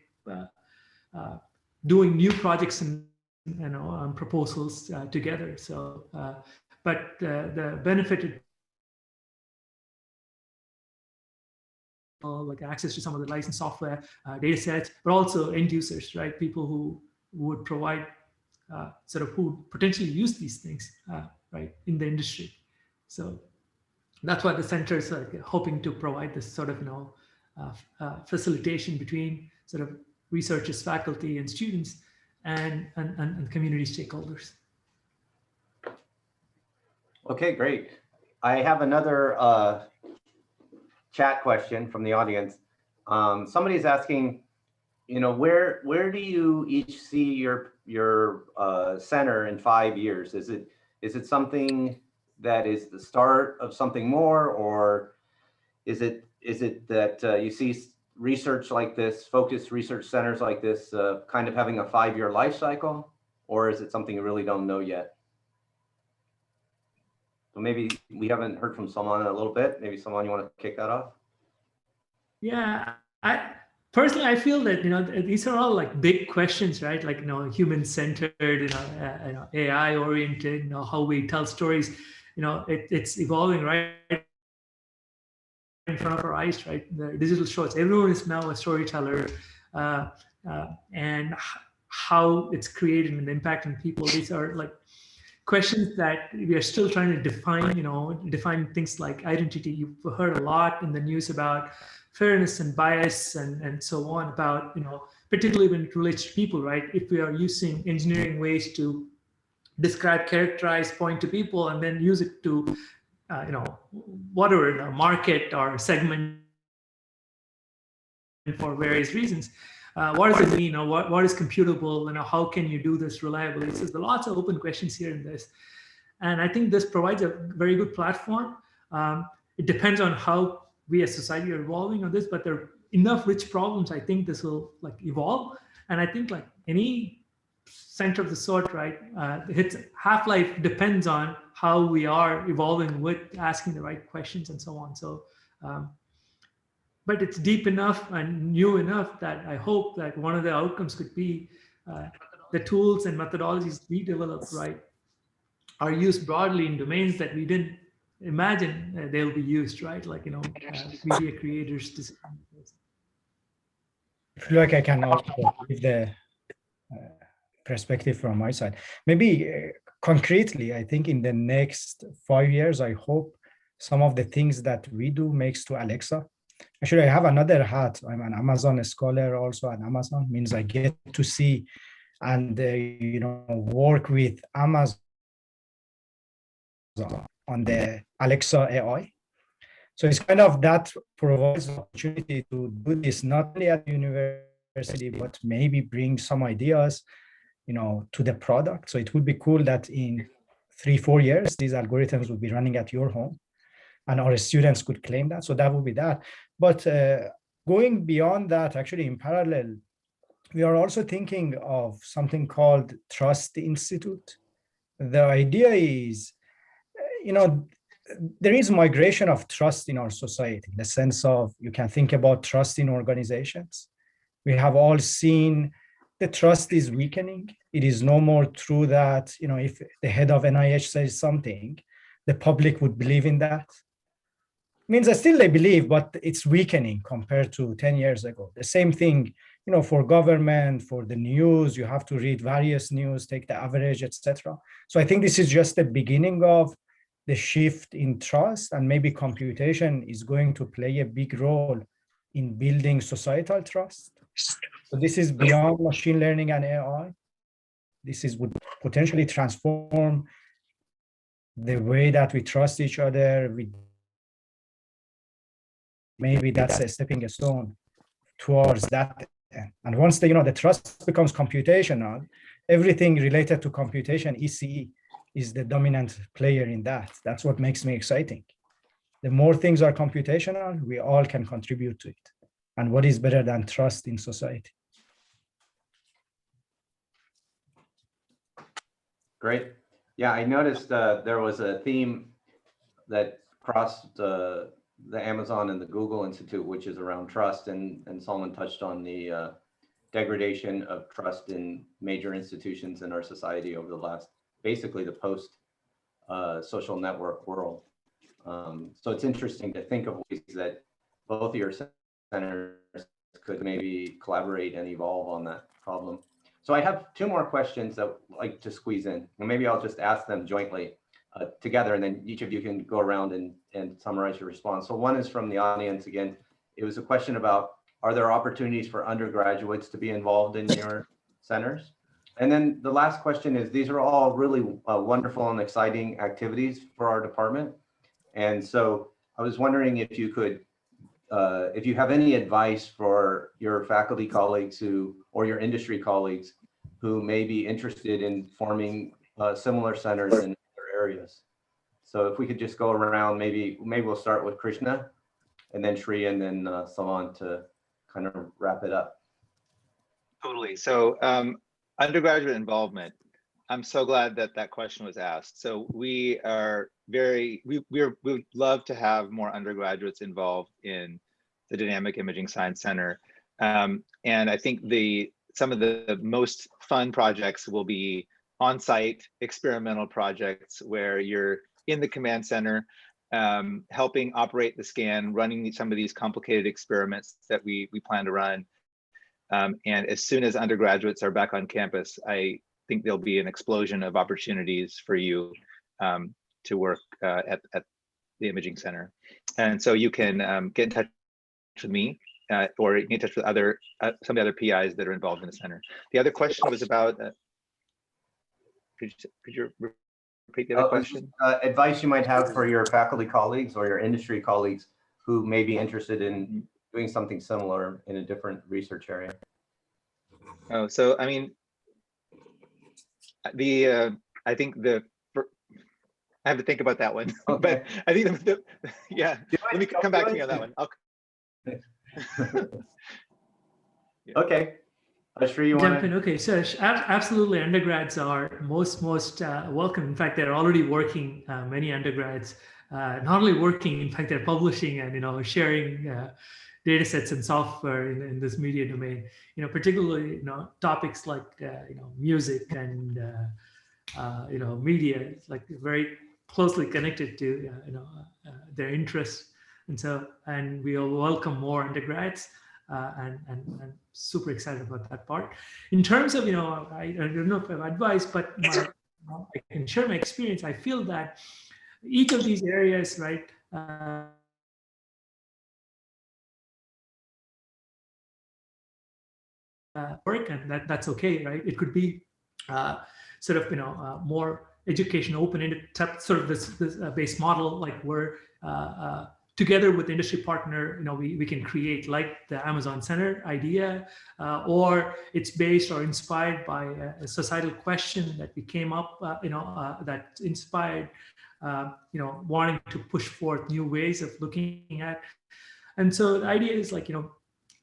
doing new projects and proposals together. So, but the benefit, like access to some of the licensed software, data sets, but also end users, right? People who would provide sort of who potentially use these things, right, in the industry. So that's why the center is like hoping to provide this sort of, facilitation between sort of researchers, faculty, and students, and community stakeholders. Okay, great. I have another chat question from the audience. Somebody's asking, where do you each see your center in 5 years? Is it something that is the start of something more, or is it that you see research like this, focused research centers like this, kind of having a 5-year life cycle, or is it something you really don't know yet? So maybe we haven't heard from Salman in a little bit. Maybe Salman, you want to kick that off? Yeah, personally, I feel that these are all like big questions, right? Like human-centered, AI-oriented, how we tell stories. It's evolving right in front of our eyes, right? The digital shorts. Everyone is now a storyteller, and how it's created an impact on people. These are like questions that we are still trying to define. Define things like identity. You've heard a lot in the news about fairness and bias and so on, about particularly when it relates to people, right? If we are using engineering ways to describe, characterize, point to people, and then use it to whatever, market or segment for various reasons. What does it mean? What is computable? How can you do this reliably? So there's lots of open questions here in this. And I think this provides a very good platform. It depends on how we as society are evolving on this, but there are enough rich problems. I think this will evolve. And I think like any center of the sort, right, its half-life depends on how we are evolving with asking the right questions and so on. So, but it's deep enough and new enough that I hope that one of the outcomes could be the tools and methodologies we develop, right, are used broadly in domains that we didn't imagine they'll be used, right? Like, media creators. I feel like I can also give the perspective from my side. Maybe concretely, I think in the next 5 years, I hope some of the things that we do makes to Alexa. Actually, I have another hat. I'm an Amazon scholar also at Amazon, means I get to see and work with Amazon on the Alexa AI. So it's kind of that provides the opportunity to do this not only at the university, but maybe bring some ideas, to the product. So it would be cool that in 3-4 years, these algorithms would be running at your home, and our students could claim that. So that would be that. But going beyond that, actually in parallel, we are also thinking of something called Trust Institute. The idea is, there is migration of trust in our society, in the sense of you can think about trust in organizations. We have all seen the trust is weakening. It is no more true that, if the head of NIH says something, the public would believe in that. Means that still they believe, but it's weakening compared to 10 years ago. The same thing, for government, for the news, you have to read various news, take the average, etc. So I think this is just the beginning of the shift in trust, and maybe computation is going to play a big role in building societal trust. So this is beyond machine learning and AI. This would potentially transform the way that we trust each other. Maybe that's a stepping stone towards that. And once the trust becomes computational, everything related to computation, ECE, is the dominant player in that. That's what makes me exciting. The more things are computational, we all can contribute to it. And what is better than trust in society? Great. Yeah, I noticed there was a theme that crossed the Amazon and the Google Institute, which is around trust, and Salman touched on the degradation of trust in major institutions in our society over the last, basically the post social network world. So it's interesting to think of ways that both of your centers could maybe collaborate and evolve on that problem. So I have two more questions that I'd like to squeeze in, and maybe I'll just ask them jointly together, and then each of you can go around and summarize your response. So one is from the audience again. It was a question about, are there opportunities for undergraduates to be involved in your centers? And then the last question is, these are all really wonderful and exciting activities for our department. And so I was wondering if you could, if you have any advice for your faculty colleagues or your industry colleagues who may be interested in forming similar centers in other areas. So if we could just go around, maybe we'll start with Krishna, and then Shri, and then Salman to kind of wrap it up. Totally. So undergraduate involvement. I'm so glad that that question was asked. So we would love to have more undergraduates involved in the Dynamic Imaging Science Center. And I think some of the most fun projects will be on-site experimental projects where you're in the command center, helping operate the scan, running some of these complicated experiments that we plan to run. And as soon as undergraduates are back on campus, I think there'll be an explosion of opportunities for you to work at the imaging center. And so you can get in touch with me or get in touch with some of the other PIs that are involved in the center. The other question was about, could you repeat the other question? Advice you might have for your faculty colleagues or your industry colleagues who may be interested in doing something similar in a different research area. Oh, so I mean, I think I have to think about that one. Okay. But I think yeah, let me come back to me on that one. Okay. Shri, you want to? Okay, so absolutely, undergrads are most welcome. In fact, they're already working. Many undergrads, not only working, in fact, they're publishing and sharing data sets and software in this media domain. Particularly topics like music and media, it's like very closely connected to their interests, and we will welcome more undergrads. And super excited about that part. In terms of, I don't know if I have advice, but I can share my experience. I feel that each of these areas, right, work, and that's okay, right? It could be sort of, more education open-ended type, sort of this base model, like where together with the industry partner, we can create like the Amazon Center idea, or it's based or inspired by a societal question that we came up, that inspired, wanting to push forth new ways of looking at. And so the idea is like,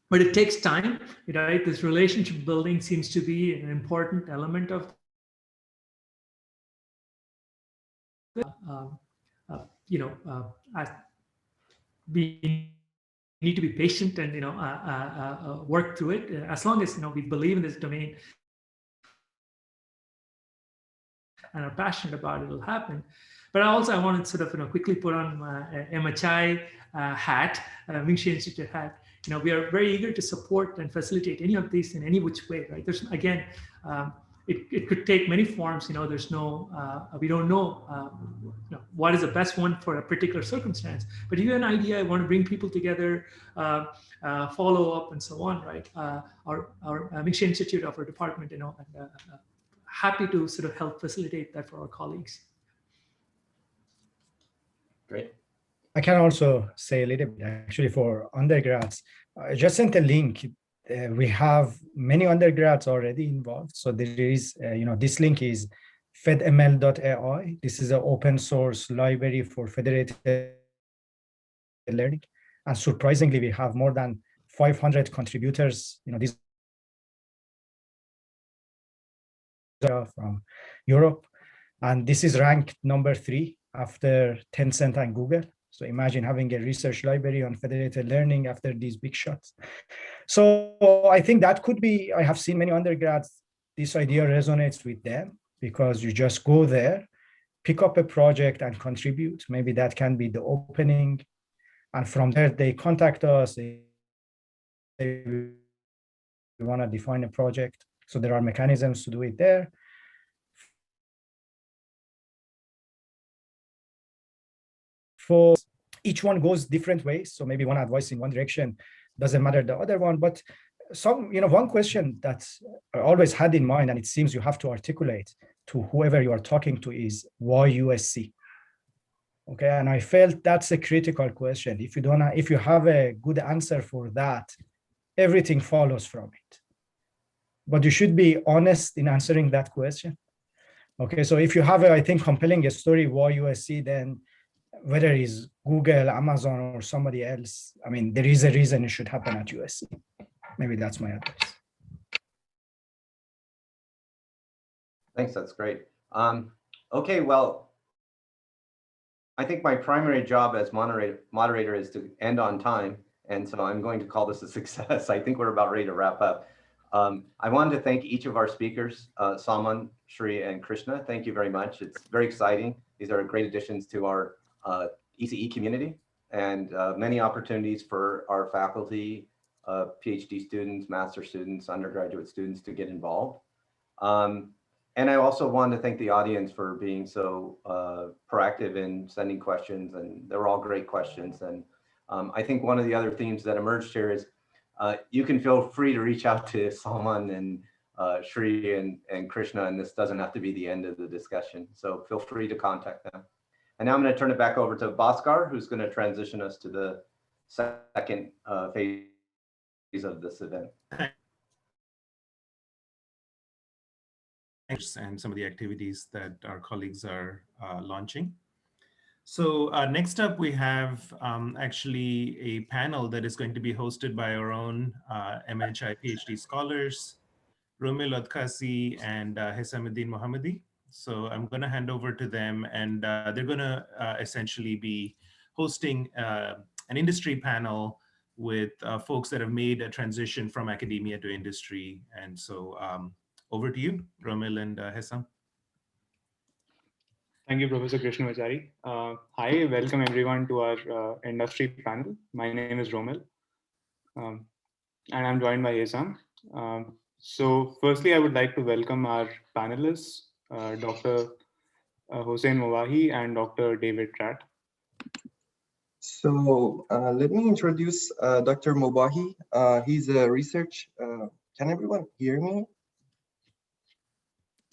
but it takes time, right? This relationship building seems to be an important element of we need to be patient and work through it. As long as we believe in this domain and are passionate about it, it'll happen. But also I want to sort of quickly put on my MHI hat, Ming-Chi Institute hat. We are very eager to support and facilitate any of these in any which way, right? There's again, it could take many forms. There's no, we don't know, what is the best one for a particular circumstance. But if you have an idea, I want to bring people together, follow up, and so on, right? Our Ming-Chi Institute of our department, and happy to sort of help facilitate that for our colleagues. Great. I can also say a little bit actually for undergrads. I just sent a link. We have many undergrads already involved. So there is, this link is fedml.ai. This is an open source library for federated learning. And surprisingly, we have more than 500 contributors. These are from Europe. And this is ranked number 3 after Tencent and Google. So imagine having a research library on federated learning after these big shots. So I think that could be, I have seen many undergrads, this idea resonates with them because you just go there, pick up a project and contribute. Maybe that can be the opening. And from there, they contact us. They want to define a project. So there are mechanisms to do it there. For each one goes different ways. So maybe one advice in one direction doesn't matter the other one. But one question that I always had in mind, and it seems you have to articulate to whoever you are talking to, is why USC? Okay, and I felt that's a critical question. If you have a good answer for that, everything follows from it. But you should be honest in answering that question. Okay, so if you have I think, compelling a story why USC, then whether it's Google, Amazon, or somebody else, I mean, there is a reason it should happen at USC. Maybe that's my advice. Thanks, that's great. Okay, well, I think my primary job as moderator is to end on time. And so I'm going to call this a success. I think we're about ready to wrap up. I wanted to thank each of our speakers, Salman, Shri, and Krishna. Thank you very much. It's very exciting. These are great additions to our ECE community and many opportunities for our faculty, PhD students, master students, undergraduate students to get involved. And I also want to thank the audience for being so proactive in sending questions, and they were all great questions. And I think one of the other themes that emerged here is you can feel free to reach out to Salman and Shri and Krishna, and this doesn't have to be the end of the discussion. So feel free to contact them. And now I'm going to turn it back over to Bhaskar, who's going to transition us to the second phase of this event. And some of the activities that our colleagues are launching. So next up, we have actually a panel that is going to be hosted by our own MHI PhD scholars, Romil Odkasi and Hesamuddin Mohammadi. So I'm going to hand over to them, and they're going to essentially be hosting an industry panel with folks that have made a transition from academia to industry. And so over to you, Romil and Hesam. Thank you, Professor Krishnamacharya. Hi, welcome everyone to our industry panel. My name is Romil, and I'm joined by Hesam. So firstly, I would like to welcome our panelists, Dr. Hossein Mowahi and Dr. David Tratt. So let me introduce Dr. Mowahi. He's a research, can everyone hear me?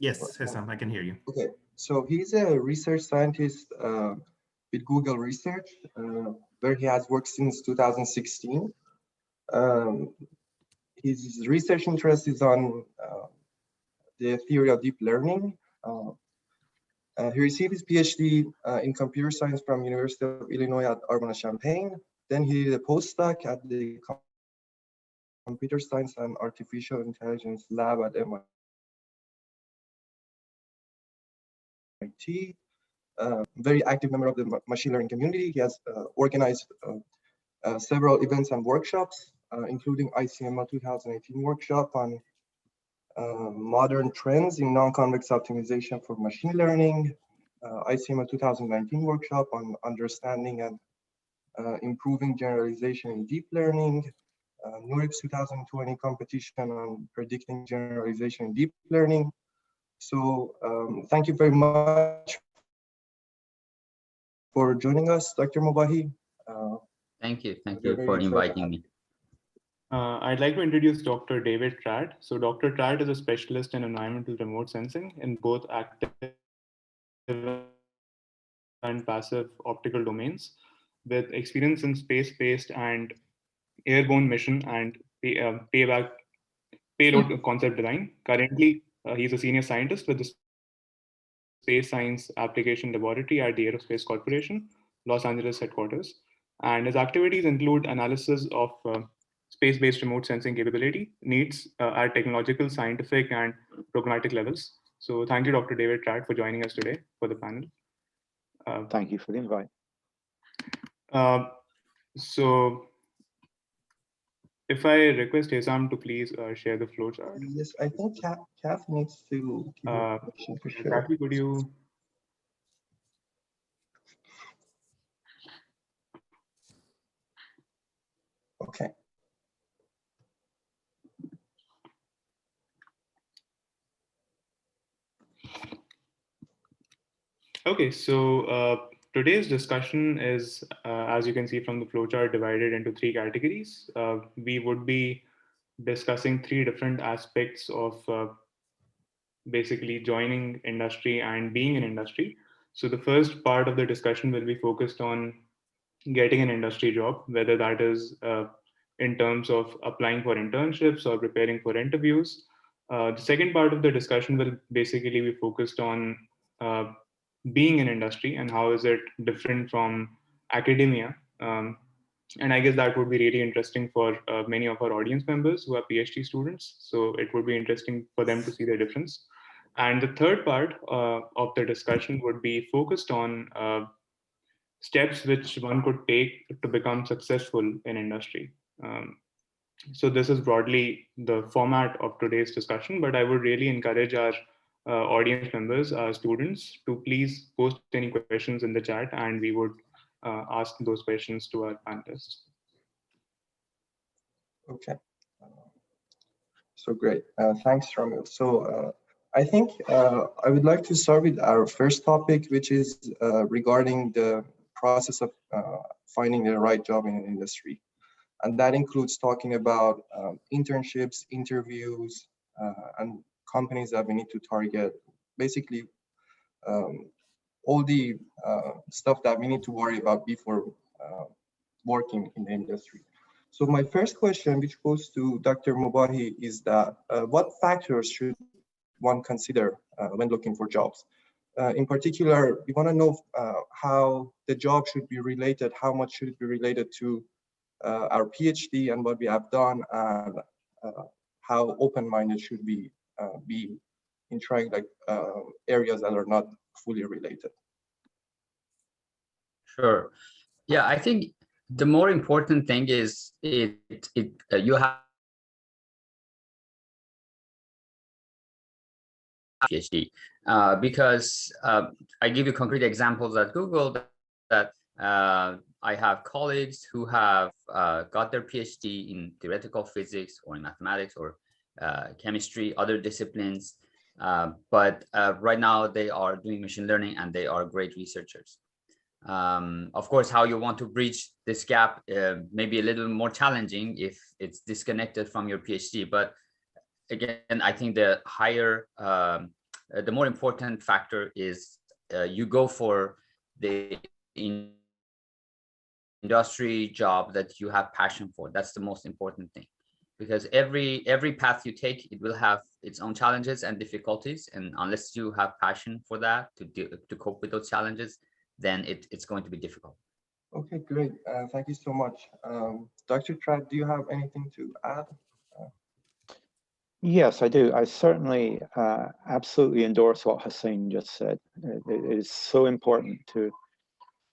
Yes, Hesam, I can hear you. Okay. So he's a research scientist with Google Research, where he has worked since 2016. His research interest is on the theory of deep learning. He received his PhD in computer science from University of Illinois at Urbana-Champaign. Then he did a postdoc at the Computer Science and Artificial Intelligence Lab at MIT. Very active member of the machine learning community. He has organized several events and workshops, including ICML 2018 workshop on modern trends in non-convex optimization for machine learning, ICML 2019 workshop on understanding and improving generalization in deep learning, NeurIPS 2020 competition on predicting generalization in deep learning. So thank you very much for joining us, Dr. Mowahi. Thank you for inviting me. I'd like to introduce Dr. David Tratt. So Dr. Tratt is a specialist in environmental remote sensing in both active and passive optical domains, with experience in space-based and airborne mission and payload concept design. Currently, he's a senior scientist with the Space Science Application Laboratory at the Aerospace Corporation, Los Angeles headquarters. And his activities include analysis of space-based remote sensing capability needs at technological, scientific, and programmatic levels, So thank you, Dr. David Tratt, for joining us today for the panel. Thank you for the invite. So if I request Hesam to please share the flowchart. Yes, I think Kath needs to give a permission to share. Kathy, could you? Okay. Okay, so today's discussion is, as you can see from the flowchart, divided into 3 categories. We would be discussing 3 different aspects of basically joining industry and being in industry. So the first part of the discussion will be focused on getting an industry job, whether that is in terms of applying for internships or preparing for interviews. The second part of the discussion will basically be focused on being in industry and how is it different from academia. And I guess that would be really interesting for many of our audience members who are PhD students. So it would be interesting for them to see the difference. And the third part of the discussion would be focused on steps which one could take to become successful in industry. So this is broadly the format of today's discussion, but I would really encourage our audience members, our students, to please post any questions in the chat, and we would ask those questions to our panelists. Okay. So great. Thanks, Ramil. So I think I would like to start with our first topic, which is regarding the process of finding the right job in an industry. And that includes talking about internships, interviews, and companies that we need to target. Basically, all the stuff that we need to worry about before working in the industry. So my first question, which goes to Dr. Mubahi, is that what factors should one consider when looking for jobs? In particular, we want to know how the job should be related, how much should it be related to our PhD and what we have done, and how open-minded should we be in trying like areas that are not fully related. Sure. Yeah, I think the more important thing is you have PhD because I give you concrete examples at Google that I have colleagues who have got their PhD in theoretical physics or in mathematics or chemistry, other disciplines, but right now they are doing machine learning and they are great researchers. Of course, how you want to bridge this gap may be a little more challenging if it's disconnected from your PhD, but again, I think the more important factor is you go for the industry job that you have passion for. That's the most important thing, because every path you take, it will have its own challenges and difficulties, and unless you have passion for that to cope with those challenges, then it's going to be difficult. Okay, great. Thank you so much. Dr. Tratt, do you have anything to add? Yes, I do. I certainly absolutely endorse what Hussein just said. It is so important to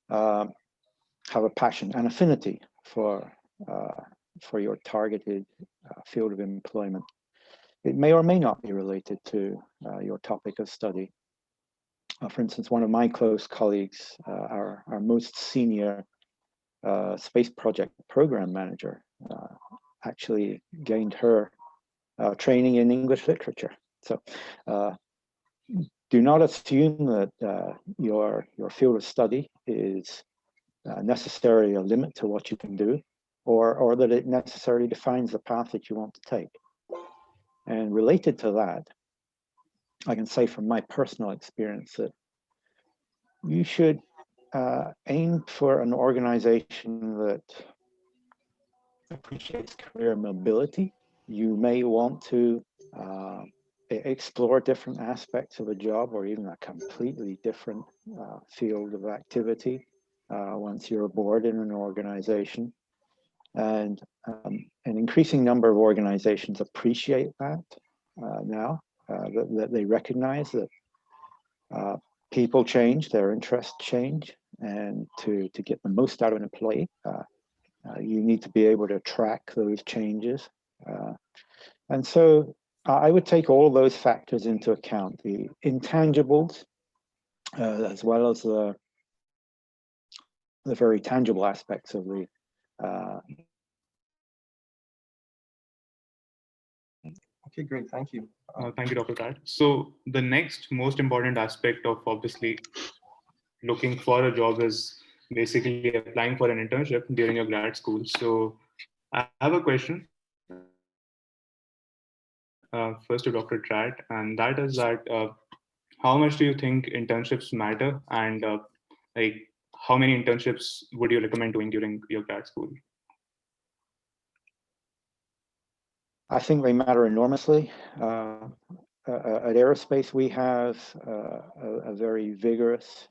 have a passion and affinity for your targeted field of employment. It may or may not be related to your topic of study. For instance, one of my close colleagues, our most senior space project program manager, actually gained her training in English literature. So do not assume that your field of study is necessarily a limit to what you can do, or that it necessarily defines the path that you want to take. And related to that, I can say from my personal experience that you should aim for an organization that appreciates career mobility. You may want to explore different aspects of a job or even a completely different field of activity once you're aboard in an organization. And an increasing number of organizations appreciate that now. that they recognize that people change, their interests change, and to get the most out of an employee, you need to be able to track those changes. And so I would take all those factors into account, the intangibles, as well as the very tangible aspects of the Okay, great, thank you. Thank you, Dr. Pratt. So the next most important aspect of obviously looking for a job is basically applying for an internship during your grad school. So I have a question first to Dr. Pratt, and that is that how much do you think internships matter, and like how many internships would you recommend doing during your grad school? I think they matter enormously. At Aerospace, we have a very vigorous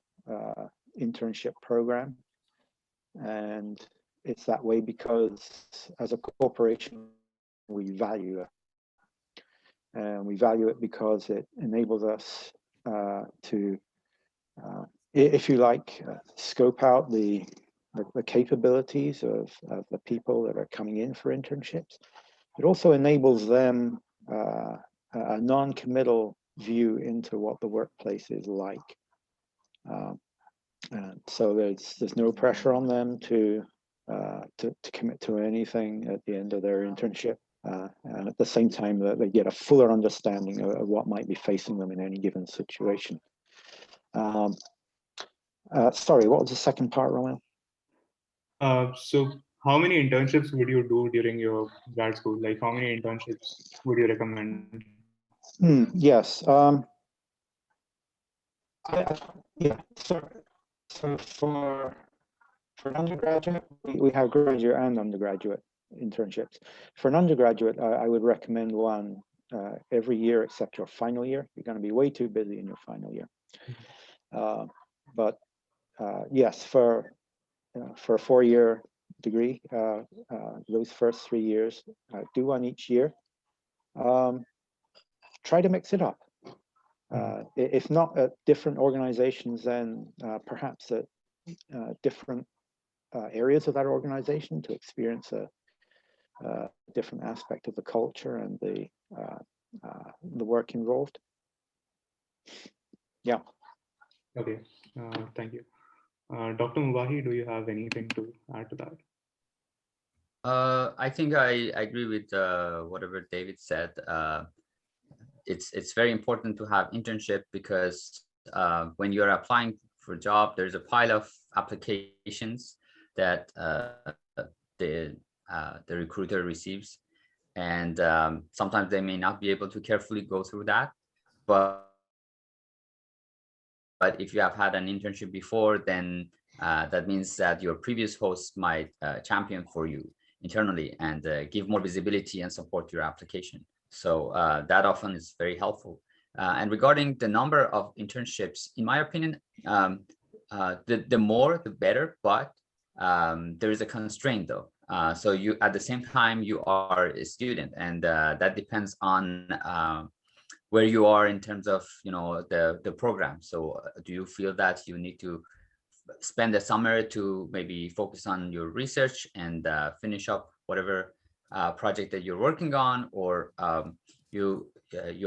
internship program, and it's that way because as a corporation, we value it. And we value it because it enables us to, if you like, scope out the capabilities of the people that are coming in for internships. It also enables them a non-committal view into what the workplace is like. And so there's no pressure on them to commit to anything at the end of their internship. And at the same time that they get a fuller understanding of what might be facing them in any given situation. Sorry, what was the second part, Roman? So how many internships would you do during your grad school? Like how many internships would you recommend? Yes. Yeah. So for an undergraduate, we have graduate and undergraduate internships. For an undergraduate, I would recommend one every year except your final year. You're going to be way too busy in your final year. But yes, for a 4-year degree, those first 3 years, do one each year. Try to mix it up. If not at different organizations, then perhaps at different areas of that organization to experience a different aspect of the culture and the work involved. Yeah. Okay, thank you. Dr. Mubahi, do you have anything to add to that? I think I agree with whatever David said. It's very important to have internship because when you're applying for a job, there's a pile of applications that the recruiter receives, and sometimes they may not be able to carefully go through that. But if you have had an internship before, then that means that your previous host might champion for you internally and give more visibility and support your application. So that often is very helpful. And regarding the number of internships, in my opinion, the more, the better, but there is a constraint though. So you, at the same time, you are a student, and that depends on where you are in terms of, the program. So do you feel that you need to spend the summer to maybe focus on your research and finish up whatever project that you're working on, or you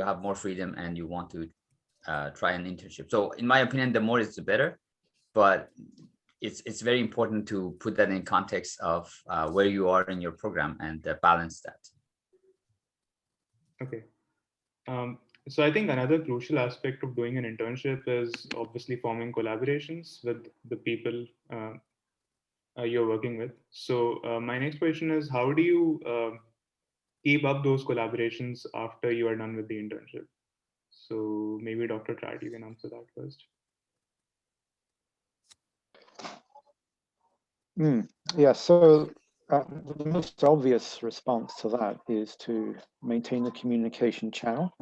have more freedom and you want to try an internship? So in my opinion, the more is the better, but it's very important to put that in context of where you are in your program and balance that. Okay. So I think another crucial aspect of doing an internship is obviously forming collaborations with the people you're working with. So my next question is, how do you keep up those collaborations after you are done with the internship? So maybe Dr. Pratt, you can answer that first. Yeah, so the most obvious response to that is to maintain the communication channel,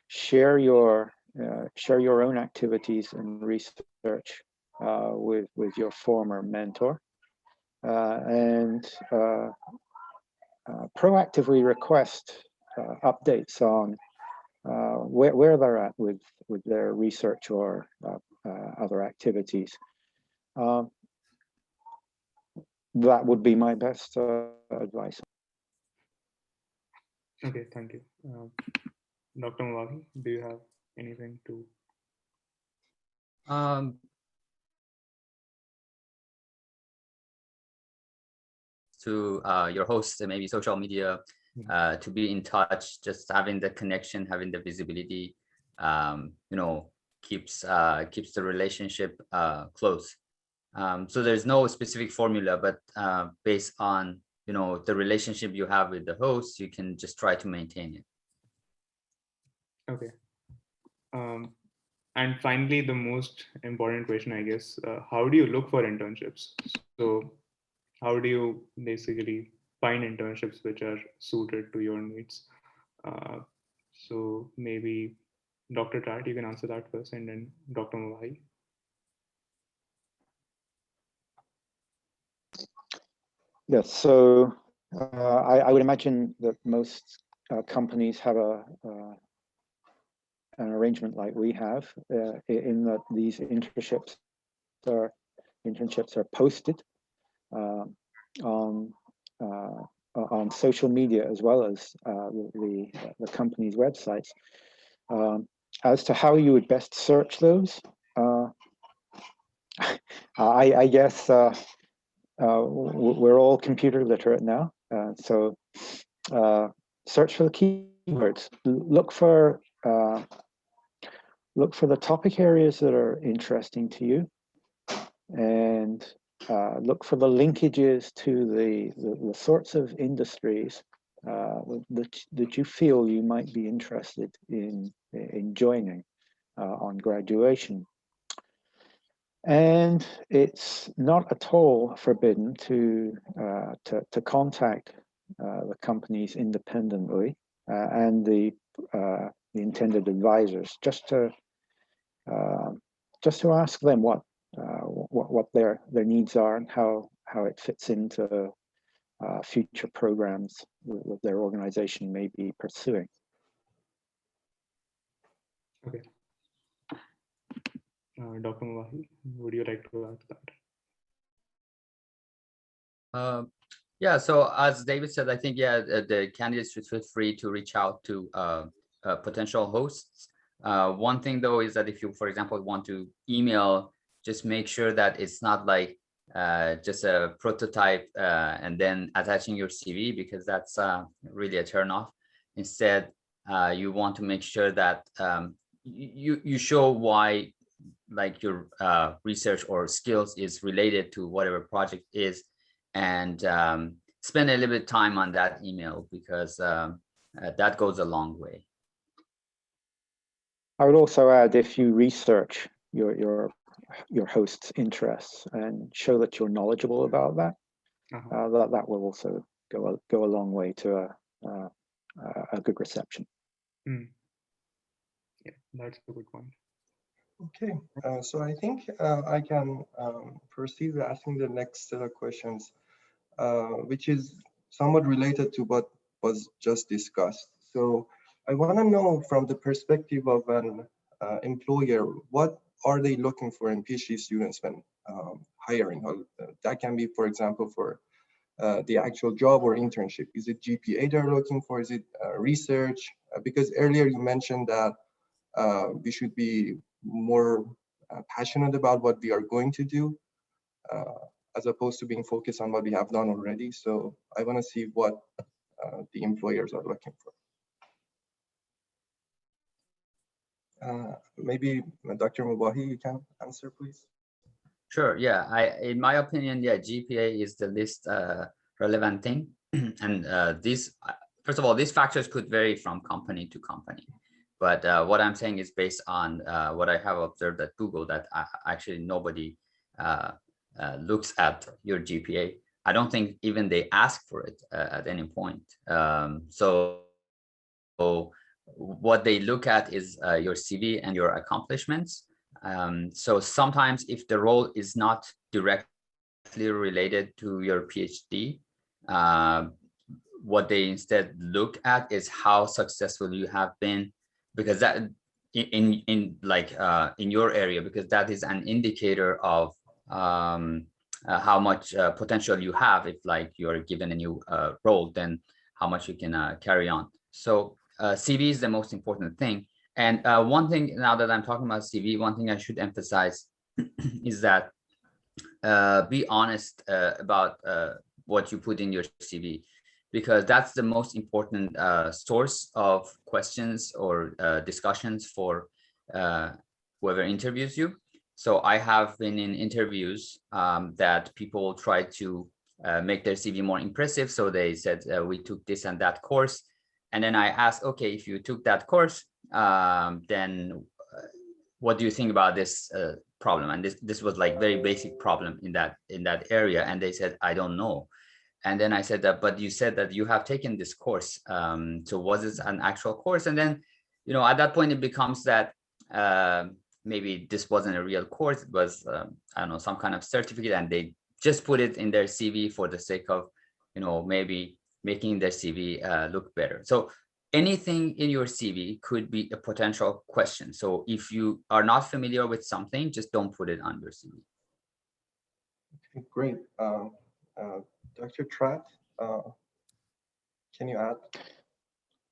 share your own activities and research with your former mentor, and proactively request updates on where they're at with their research or other activities. That would be my best advice. Okay, thank you. Dr. Mawagi, do you have anything to? To your hosts and maybe social media, to be in touch, just having the connection, having the visibility, keeps the relationship close. So there's no specific formula, but based on the relationship you have with the host, you can just try to maintain it. Okay. And finally, the most important question, I guess, how do you look for internships? So how do you basically find internships which are suited to your needs? So maybe Dr. Tat, you can answer that first, and then Dr. Mawagi. Yes, so I would imagine that most companies have an arrangement like we have, in that these internships are posted on social media as well as the company's websites. As to how you would best search those, I guess we're all computer literate now, so search for the keywords. Look for the topic areas that are interesting to you, and look for the linkages to the sorts of industries that you feel you might be interested in joining on graduation. And it's not at all forbidden to contact the companies independently and the intended advisors, just to ask them what their needs are and how it fits into future programs that their organization may be pursuing. Okay. Dr. Mawagi, would you like to add to that? Yeah, so as David said, I think, the candidates should feel free to reach out to potential hosts. One thing though is that if you, for example, want to email, just make sure that it's not like just a prototype and then attaching your CV, because that's really a turnoff. Instead, you want to make sure that you show why, like, your research or skills is related to whatever project is, and spend a little bit of time on that email, because that goes a long way. I would also add, if you research your host's interests and show that you're knowledgeable about that, that will also go a long way to a good reception. Yeah, that's a good point. Okay, so I think I can proceed with asking the next set of questions, which is somewhat related to what was just discussed. So I want to know, from the perspective of an employer, what are they looking for in PhD students when hiring? That can be, for example, for the actual job or internship. Is it GPA they're looking for? Is it research? Because earlier you mentioned that we should be more passionate about what we are going to do, as opposed to being focused on what we have done already. So I want to see what the employers are looking for. Maybe Dr. Mubahi, you can answer, please. Sure. Yeah. In my opinion, GPA is the least relevant thing, and first of all, these factors could vary from company to company. But what I'm saying is based on what I have observed at Google, that actually nobody looks at your GPA. I don't think even they ask for it at any point. So what they look at is your CV and your accomplishments. So sometimes if the role is not directly related to your PhD, what they instead look at is how successful you have been because that in your area, because that is an indicator of how much potential you have. If like you're given a new role, then how much you can carry on. So CV is the most important thing. And one thing, now that I'm talking about CV, one thing I should emphasize is that be honest about what you put in your CV, because that's the most important source of questions or discussions for whoever interviews you. So I have been in interviews that people try to make their CV more impressive. So they said, we took this and that course. And then I asked, okay, if you took that course, then what do you think about this problem? And this was like very basic problem in that area. And they said, I don't know. And then I said that, but you said that you have taken this course. So was it an actual course? And then, you know, at that point it becomes that maybe this wasn't a real course. It was, I don't know, some kind of certificate, and they just put it in their CV for the sake of, you know, maybe making their CV look better. So anything in your CV could be a potential question. So if you are not familiar with something, just don't put it on your CV. Okay, great. Dr. Tratt, can you add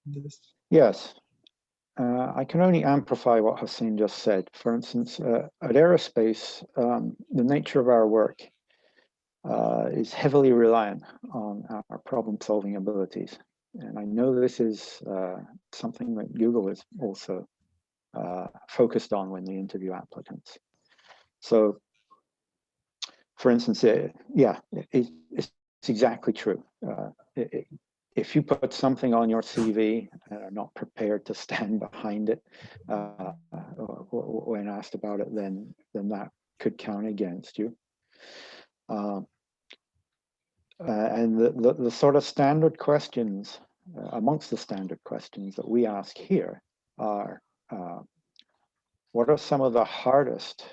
this? Yes. I can only amplify what Hussein just said. For instance, at aerospace, the nature of our work is heavily reliant on our problem-solving abilities. And I know this is something that Google is also focused on when they interview applicants. So, for instance, it's exactly true. If you put something on your CV and are not prepared to stand behind it when asked about it, then that could count against you. And the sort of standard questions, amongst the standard questions that we ask here are, what are some of the hardest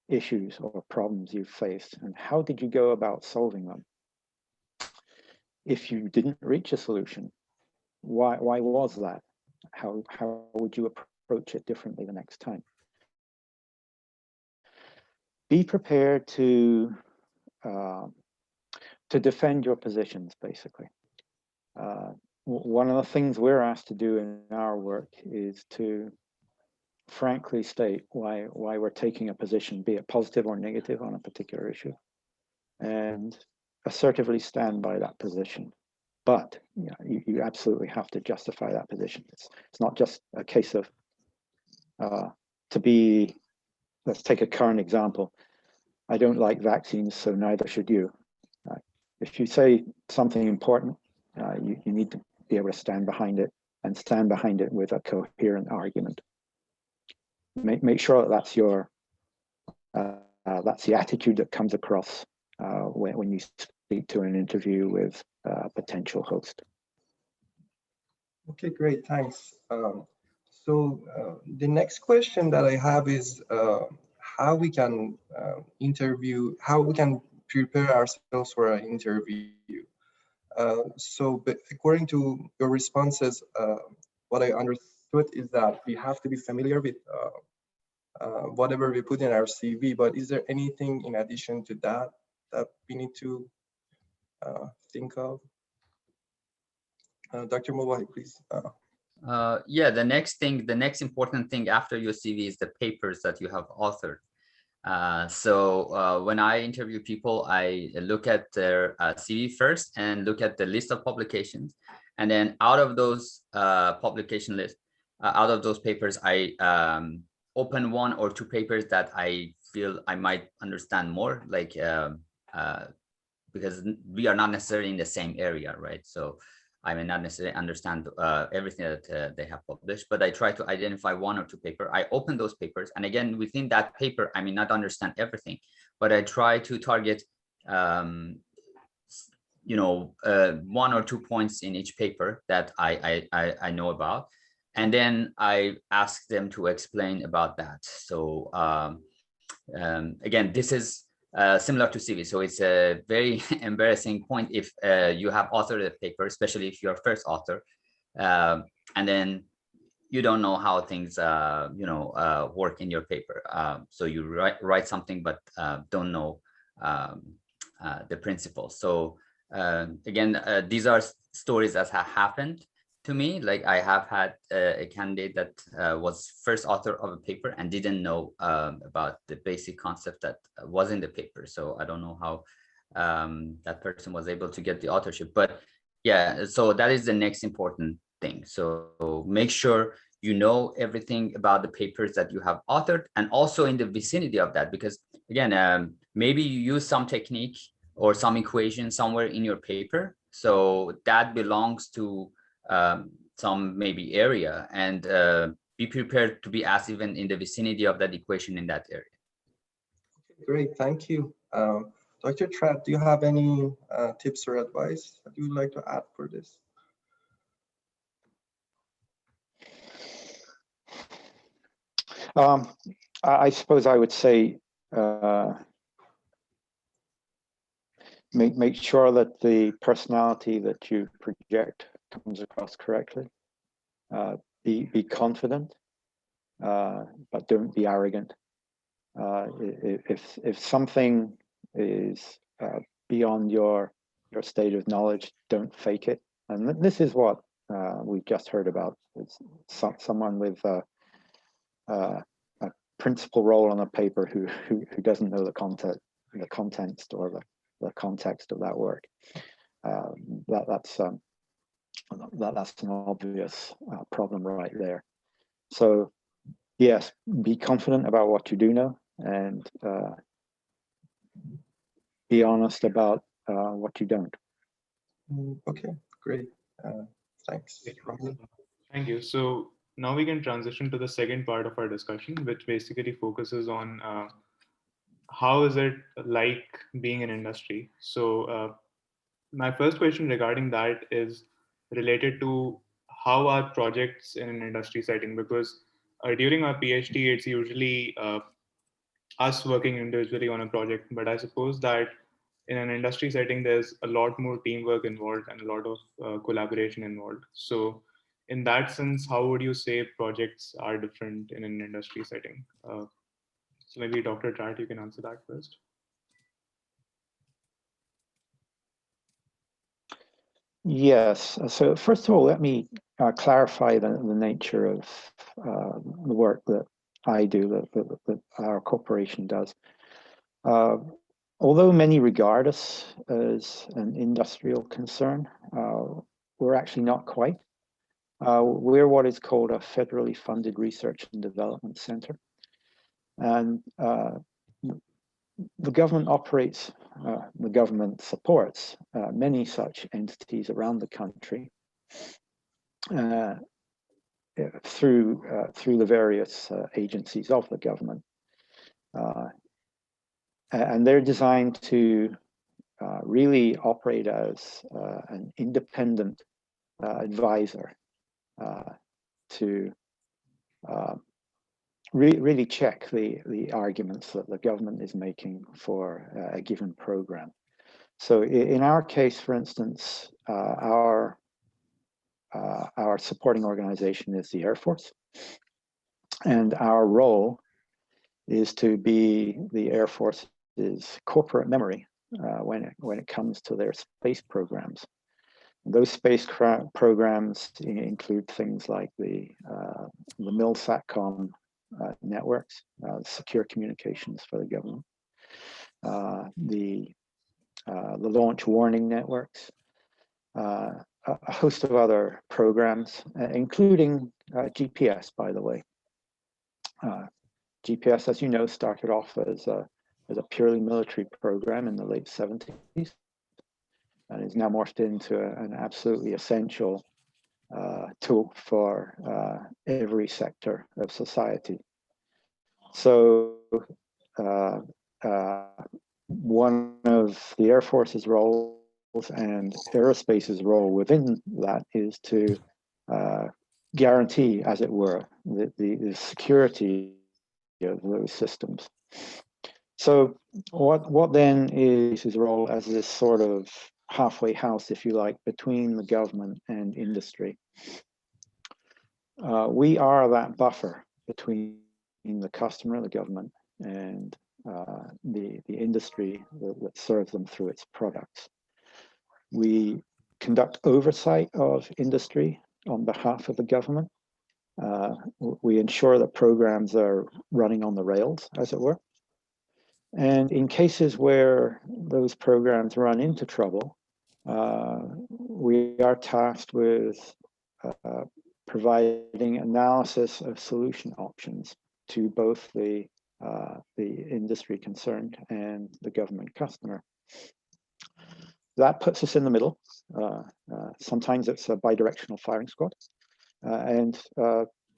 issues or problems you've faced, and how did you go about solving them? If you didn't reach a solution, why was that? How would you approach it differently the next time? Be prepared to defend your positions, basically. One of the things we're asked to do in our work is to frankly state why we're taking a position, be it positive or negative on a particular issue, and assertively stand by that position. But you absolutely have to justify that position. It's not just a case of let's take a current example. I don't like vaccines, so neither should you. If you say something important, you need to be able to stand behind it, and stand behind it with a coherent argument. Make sure that that's that's the attitude that comes across when you speak to an interview with a potential host. Okay, great, thanks. So the next question that I have is how we can prepare ourselves for an interview. So according to your responses, what I understood is that we have to be familiar with whatever we put in our CV, but is there anything in addition to that we need to think of? Dr. Mobile, please. Yeah, the next important thing after your CV is the papers that you have authored. So when I interview people, I look at their CV first and look at the list of publications. And then out of those publication lists, out of those papers, I open one or two papers that I feel I might understand more, like because we are not necessarily in the same area, right? So I may not necessarily understand everything that they have published, but I try to identify one or two papers. I open those papers, and again, within that paper, I may not understand everything, but I try to target, one or 2 points in each paper that I know about, and then I ask them to explain about that. So again, this is similar to CV. So it's a very embarrassing point if you have authored a paper, especially if you're first author, and then you don't know how things work in your paper. So you write something but don't know the principles. So again, these are stories that have happened to me. Like I have had a candidate that was first author of a paper and didn't know about the basic concept that was in the paper. So I don't know how that person was able to get the authorship. But yeah, so that is the next important thing. So make sure you know everything about the papers that you have authored, and also in the vicinity of that, because again, maybe you use some technique or some equation somewhere in your paper, so that belongs to some maybe area, and be prepared to be asked even in the vicinity of that equation in that area. Great, thank you. Dr. Trapp, do you have any tips or advice that you would like to add for this? I suppose I would say make sure that the personality that you project comes across correctly. Be confident, but don't be arrogant. If something is beyond your state of knowledge, don't fake it. And this is what we just heard about. It's someone with a principal role on a paper who doesn't know the context or the context of that work. That's an obvious problem right there. So yes, be confident about what you do know, and be honest about what you don't. Okay, great. Thanks. Thank you. So now we can transition to the second part of our discussion, which basically focuses on how is it like being in industry. So my first question regarding that is related to how are projects in an industry setting, because during our PhD, it's usually us working individually on a project, but I suppose that in an industry setting, there's a lot more teamwork involved and a lot of collaboration involved. So in that sense, how would you say projects are different in an industry setting? So maybe Dr. Tratt, you can answer that first. Yes. So first of all, let me clarify the nature of the work that I do, that our corporation does. Although many regard us as an industrial concern, we're actually not quite. We're what is called a federally funded research and development center. And the government operates, the government supports many such entities around the country through the various agencies of the government. And they're designed to really operate as an independent advisor to really check the arguments that the government is making for a given program. So in our case, for instance, our supporting organization is the Air Force, and our role is to be the Air Force's corporate memory when it comes to their space programs. Those space programs include things like the MIL-SATCOM networks, secure communications for the government, the launch warning networks, a host of other programs, including GPS, by the way. GPS, as you know, started off as a purely military program in the late 70s, and is now morphed into an absolutely essential tool for every sector of society. So one of the Air Force's roles and aerospace's role within that is to guarantee, as it were, the security of those systems. So what then is his role as this sort of halfway house, if you like, between the government and industry? we are that buffer between the customer, the government, and the industry that serves them through its products. We conduct oversight of industry on behalf of the government. We ensure that programs are running on the rails, as it were. And in cases where those programs run into trouble, we are tasked with providing analysis of solution options to both the industry concerned and the government customer. That puts us in the middle. Sometimes it's a bidirectional firing squad. And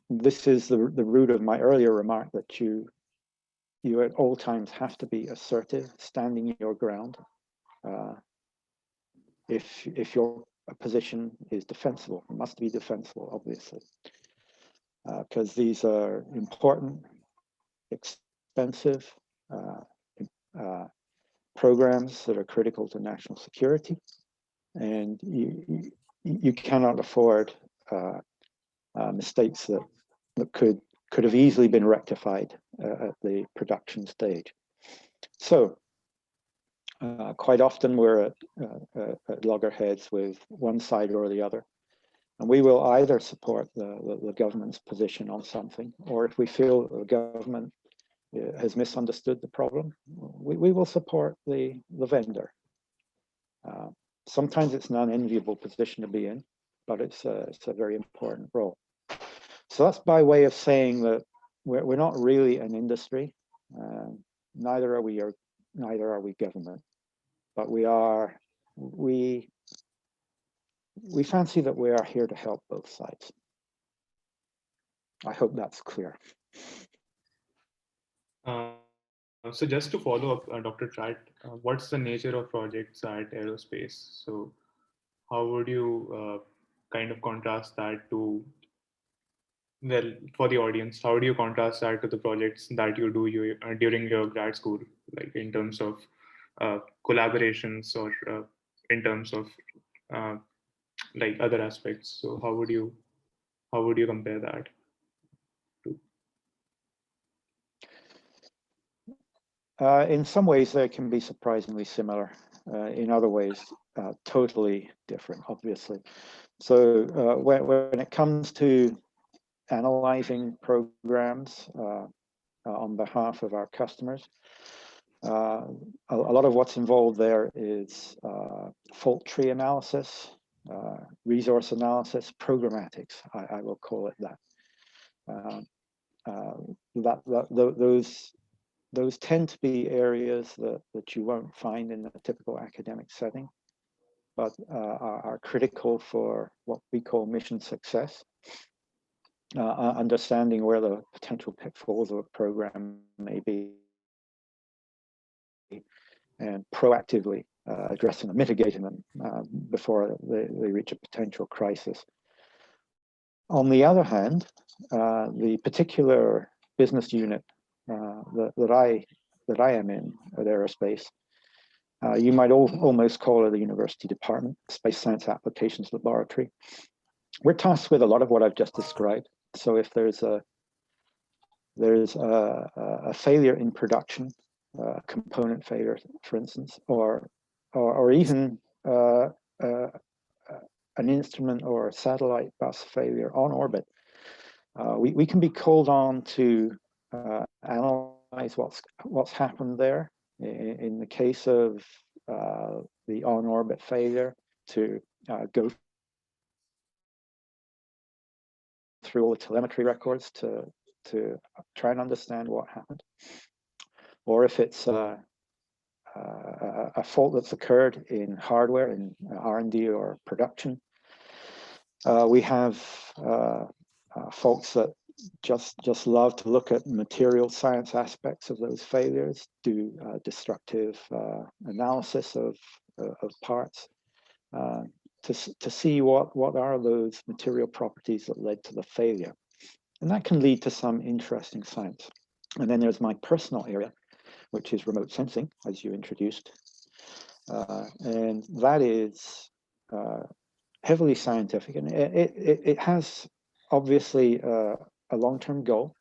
this is the root of my earlier remark that you at all times have to be assertive, standing your ground. If your position is defensible, it must be defensible, obviously, because these are important, expensive programs that are critical to national security, and you cannot afford mistakes that could have easily been rectified at the production stage. So quite often we're at loggerheads with one side or the other, and we will either support the government's position on something, or if we feel the government has misunderstood the problem, we will support the vendor. Sometimes it's an unenviable position to be in, but it's a very important role. So that's by way of saying that we're not really an industry, neither are we government, but we fancy that we are here to help both sides. I hope that's clear. So just to follow up, Dr. Tratt, what's the nature of projects at aerospace? So how would you kind of contrast that to, well, for the audience, how do you contrast that to the projects that you do during your grad school, like in terms of collaborations or in terms of like other aspects? So how would you compare that? In some ways, they can be surprisingly similar. In other ways, totally different, obviously. So when it comes to analyzing programs on behalf of our customers, a lot of what's involved there is fault tree analysis, resource analysis, programmatics, I will call it that. Those tend to be areas that you won't find in a typical academic setting, but are critical for what we call mission success. Understanding where the potential pitfalls of a program may be, and proactively addressing and mitigating them before they reach a potential crisis. On the other hand, the particular business unit that I am in at Aerospace, you might almost call it a university department, Space Science Applications Laboratory. We're tasked with a lot of what I've just described. So if there's a failure in production, component failure, for instance, or even an instrument or a satellite bus failure on orbit, we can be called on to analyze what's happened there. In the case of the on-orbit failure, to go through all the telemetry records to try and understand what happened. Or if it's a fault that's occurred in hardware, in R&D or production, we have folks that just love to look at material science aspects of those failures, do destructive analysis of parts, to see what are those material properties that led to the failure. And that can lead to some interesting science. And then there's my personal area, which is remote sensing, as you introduced. And that is heavily scientific, and it has obviously a long-term goal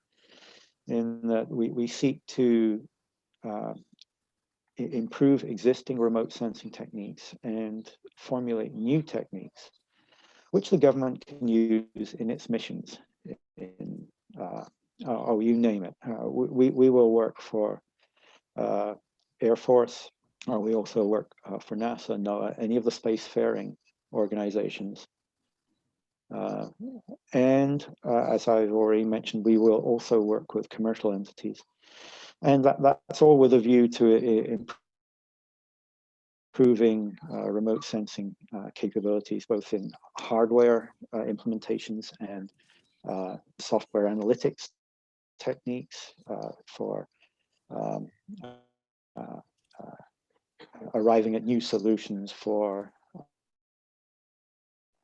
in that we seek to improve existing remote sensing techniques and formulate new techniques, which the government can use in its missions. You name it. We will work for Air Force, or we also work for NASA, NOAA, any of the spacefaring organizations. And as I've already mentioned, we will also work with commercial entities. And that's all with a view to improving remote sensing capabilities, both in hardware implementations and software analytics techniques for arriving at new solutions for.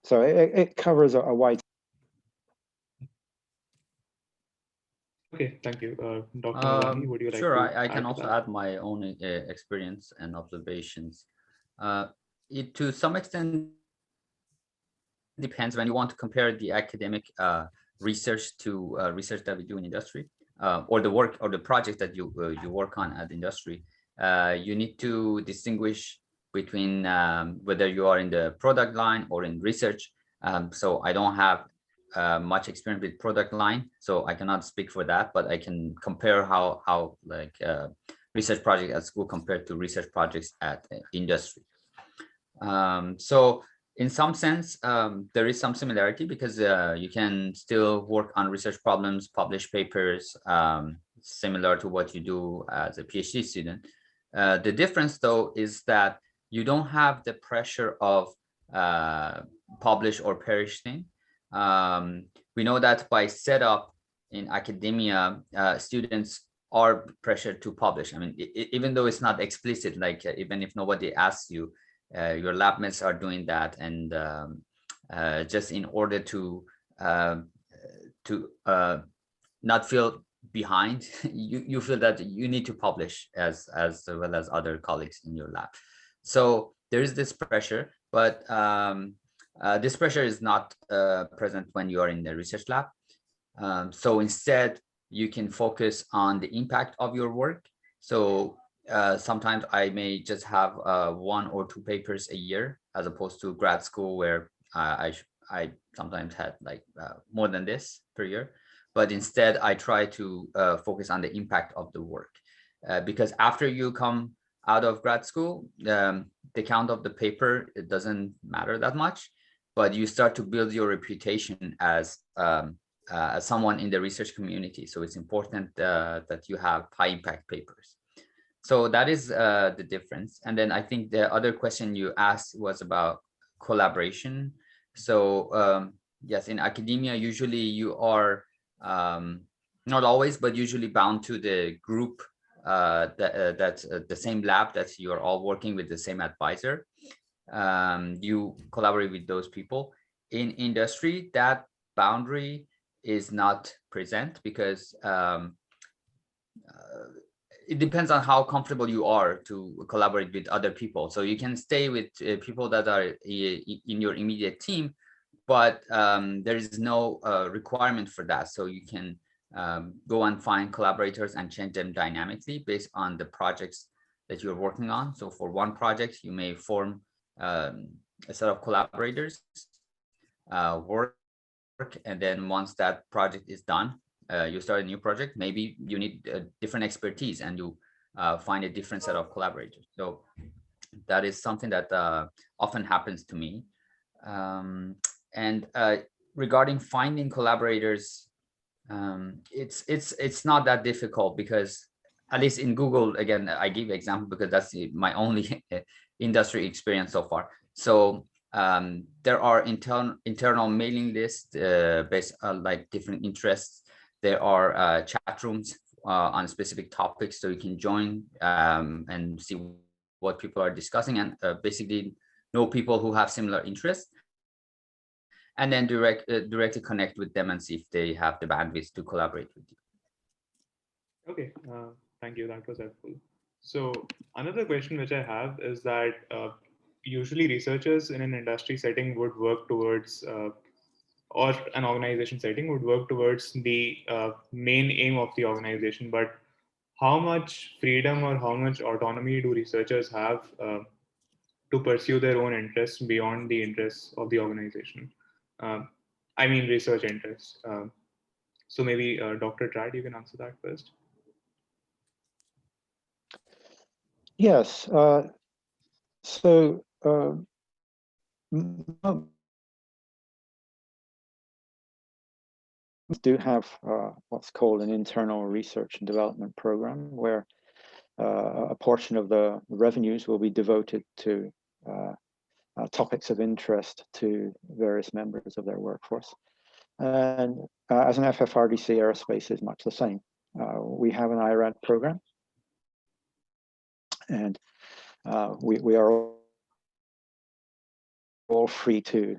So it covers a wide. Okay, thank you. Dr. Nalani, would you like sure, to I can add also to that? add my own experience and observations. It to some extent depends when you want to compare the academic research to research that we do in industry, or the work or the project that you work on at industry. You need to distinguish between whether you are in the product line or in research. So I don't have much experience with product line, so I cannot speak for that, but I can compare how like research project at school compared to research projects at industry. So in some sense, there is some similarity because you can still work on research problems, publish papers, similar to what you do as a PhD student. The difference, though, is that you don't have the pressure of publish or perish thing. We know that by setup in academia, students are pressured to publish. I mean, even though it's not explicit, like even if nobody asks you, your lab mates are doing that, and just in order to not feel behind, you feel that you need to publish as well as other colleagues in your lab. So there is this pressure, but this pressure is not present when you are in the research lab. So instead, you can focus on the impact of your work. So sometimes I may just have 1 or 2 papers a year, as opposed to grad school where I sometimes had like more than this per year. But instead, I try to focus on the impact of the work, because after you come out of grad school, the count of the paper, it doesn't matter that much, but you start to build your reputation as someone in the research community. So it's important that you have high impact papers. So that is the difference. And then I think the other question you asked was about collaboration. So yes, in academia, usually you are not always, but usually bound to the group that's the same lab that you're all working with the same advisor. You collaborate with those people. In industry, that boundary is not present because it depends on how comfortable you are to collaborate with other people. So you can stay with people that are in your immediate team, but there is no requirement for that. So you can go and find collaborators and change them dynamically based on the projects that you're working on. So for one project, you may form a set of collaborators, work, and then once that project is done, you start a new project. Maybe you need a different expertise and you find a different set of collaborators. So that is something that often happens to me. And regarding finding collaborators, it's not that difficult because at least in Google, again, I give example because that's my only industry experience so far. So there are internal mailing lists based on like different interests. There are chat rooms on specific topics, so you can join and see what people are discussing and basically know people who have similar interests, and then directly connect with them and see if they have the bandwidth to collaborate with you. Okay, thank you. That was helpful. So another question which I have is that usually researchers in an industry setting would work towards or an organization setting would work towards the main aim of the organization, but how much freedom or how much autonomy do researchers have to pursue their own interests beyond the interests of the organization? I mean, research interests. So maybe Dr. Trad, you can answer that first. Yes. So do have what's called an internal research and development program, where a portion of the revenues will be devoted to topics of interest to various members of their workforce. And as an FFRDC, aerospace is much the same. We have an IRAD program, and we are all free to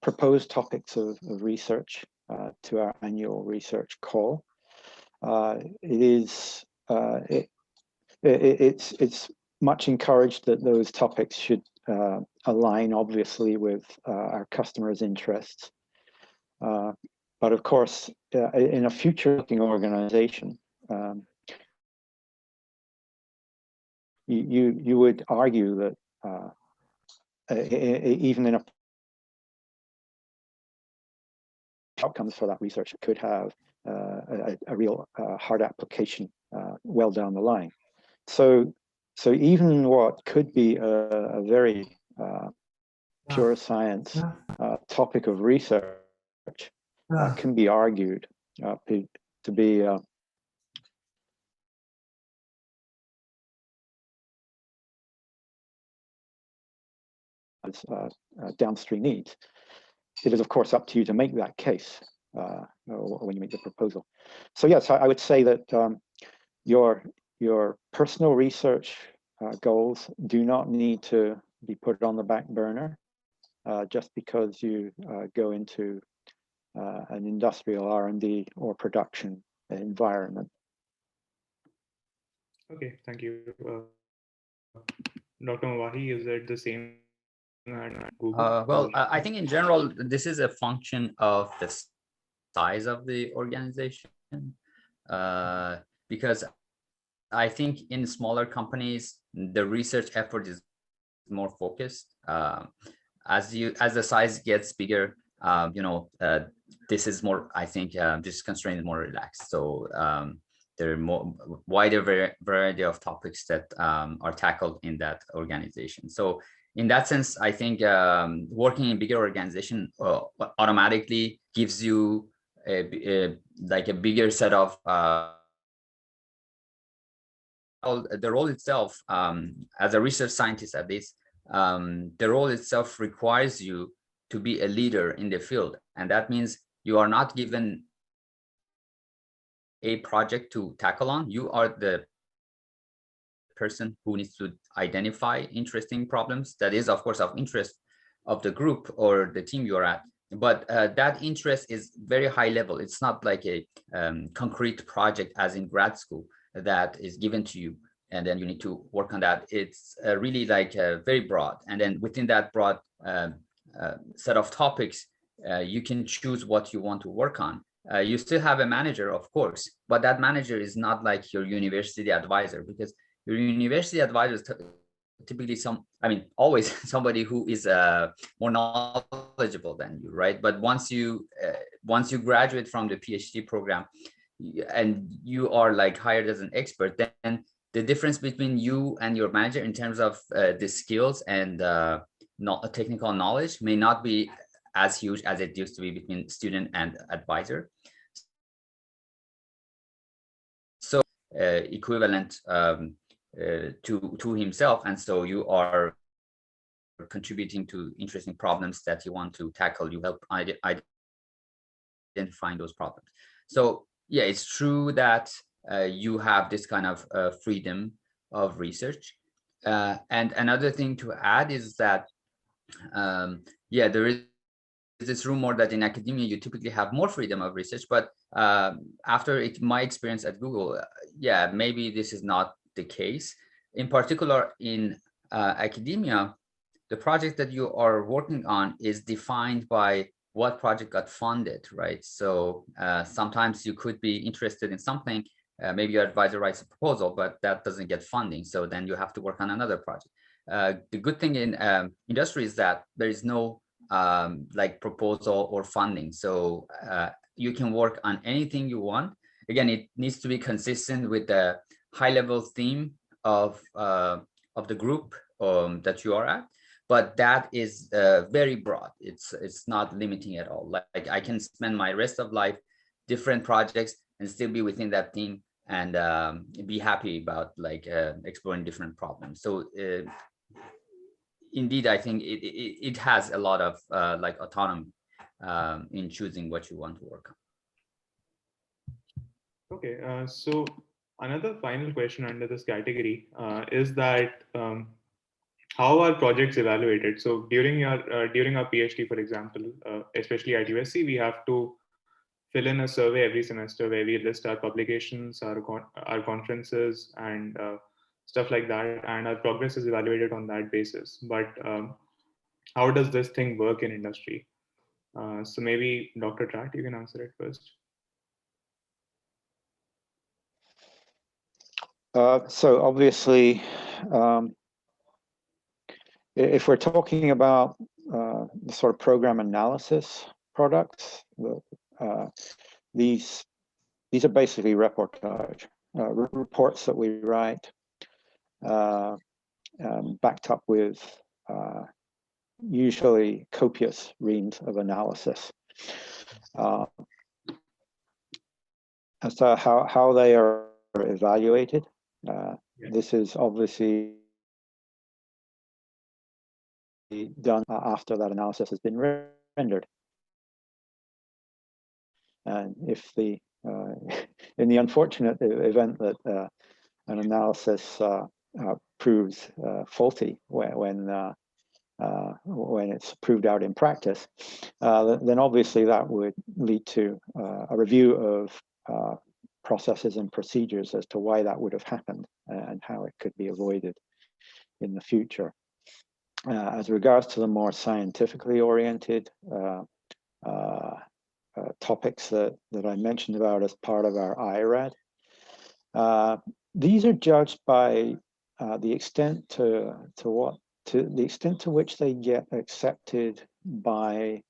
propose topics of research to our annual research call. It's much encouraged that those topics should align, obviously, with our customers' interests. But of course, in a future-looking organization, you would argue that even in a outcomes for that research could have a real hard application well down the line. So even what could be a very pure science topic of research can be argued to be downstream needs. It is, of course, up to you to make that case when you make the proposal. So yes, I would say that your personal research goals do not need to be put on the back burner just because you go into an industrial R&D or production environment. Okay, thank you. Dr. Mawahi, is it the same at Google? Well, I think in general, this is a function of the size of the organization, because I think in smaller companies, the research effort is more focused. As the size gets bigger, this is more, I think, this constraint is more relaxed. So there are more wider variety of topics that are tackled in that organization. So in that sense, I think working in bigger organization automatically gives you like a bigger set of the role itself, as a research scientist at least, the role itself requires you to be a leader in the field. And that means you are not given a project to tackle on. You are the person who needs to identify interesting problems that is, of course, of interest of the group or the team you're at. But that interest is very high level. It's not like a concrete project as in grad school that is given to you and then you need to work on that. It's really like very broad. And then within that broad set of topics, you can choose what you want to work on. You still have a manager, of course, but that manager is not like your university advisor, because your university advisor is typically always somebody who is more knowledgeable than you, right? But once you graduate from the PhD program and you are like hired as an expert, then the difference between you and your manager in terms of the skills and not technical knowledge may not be as huge as it used to be between student and advisor. So equivalent to himself, and so you are contributing to interesting problems that you want to tackle. You help identifying those problems. So yeah, it's true that you have this kind of freedom of research. And another thing to add is that yeah, there is this rumor that in academia you typically have more freedom of research, but after my experience at Google, yeah, maybe this is not the case. In particular, in academia, the project that you are working on is defined by what project got funded, right? So sometimes you could be interested in something, maybe your advisor writes a proposal, but that doesn't get funding. So then you have to work on another project. The good thing in industry is that there is no like proposal or funding. So you can work on anything you want. Again, it needs to be consistent with the high level theme of the group that you are at. But that is very broad. It's not limiting at all. Like I can spend my rest of life different projects and still be within that theme and be happy about like exploring different problems. So indeed, I think it has a lot of like autonomy in choosing what you want to work on. Okay, so another final question under this category is that how are projects evaluated? So during our PhD, for example, especially at USC, we have to fill in a survey every semester where we list our publications, our conferences, and stuff like that, and our progress is evaluated on that basis. But how does this thing work in industry? So maybe Dr. Tratt, you can answer it first. So obviously, if we're talking about the sort of program analysis products, these are basically reportage reports that we write, backed up with usually copious reams of analysis. As to how they are evaluated, this is obviously done after that analysis has been rendered. And if the in the unfortunate event that an analysis proves faulty when it's proved out in practice, then obviously that would lead to a review of processes and procedures as to why that would have happened and how it could be avoided in the future. As regards to the more scientifically oriented topics that I mentioned about as part of our IRAD, these are judged by the extent to the extent to which they get accepted by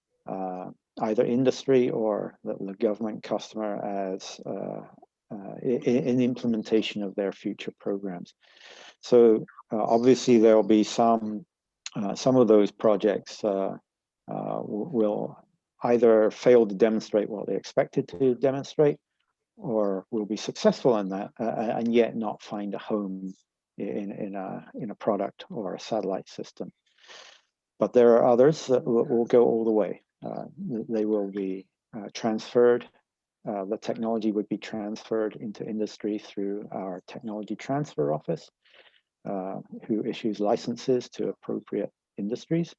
either industry or the government customer as in implementation of their future programs. So obviously there will be some of those projects will either fail to demonstrate what they expected to demonstrate, or will be successful in that and yet not find a home in a product or a satellite system. But there are others that will go all the way. They will be transferred. The technology would be transferred into industry through our technology transfer office, who issues licenses to appropriate industries.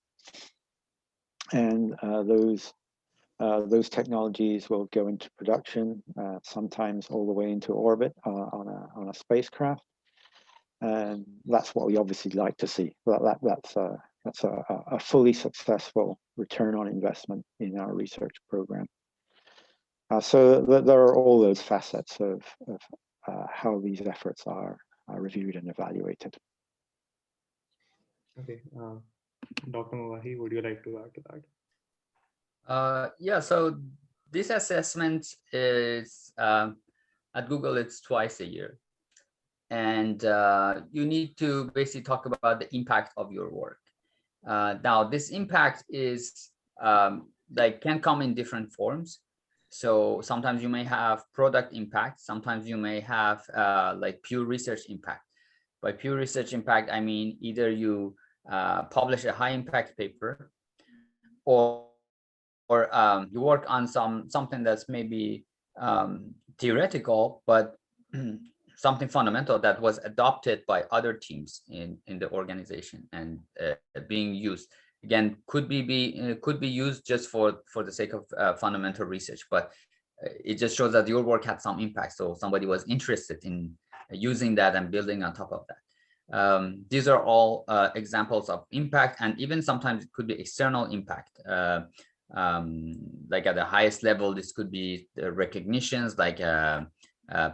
And those technologies will go into production, sometimes all the way into orbit on a spacecraft. And that's what we obviously like to see. That's a fully successful return on investment in our research program. So there are all those facets of how these efforts are reviewed and evaluated. Okay, Dr. Movahi, would you like to add to that? Yeah, so this assessment is at Google, it's twice a year. And you need to basically talk about the impact of your work. Now, this impact is can come in different forms. So sometimes you may have product impact. Sometimes you may have like pure research impact. By pure research impact, I mean either you publish a high impact paper, or you work on something that's maybe theoretical, but something fundamental that was adopted by other teams in the organization and being used. Again, could be used just for the sake of fundamental research, but it just shows that your work had some impact. So somebody was interested in using that and building on top of that. These are all examples of impact, and even sometimes it could be external impact. like at the highest level, this could be the recognitions like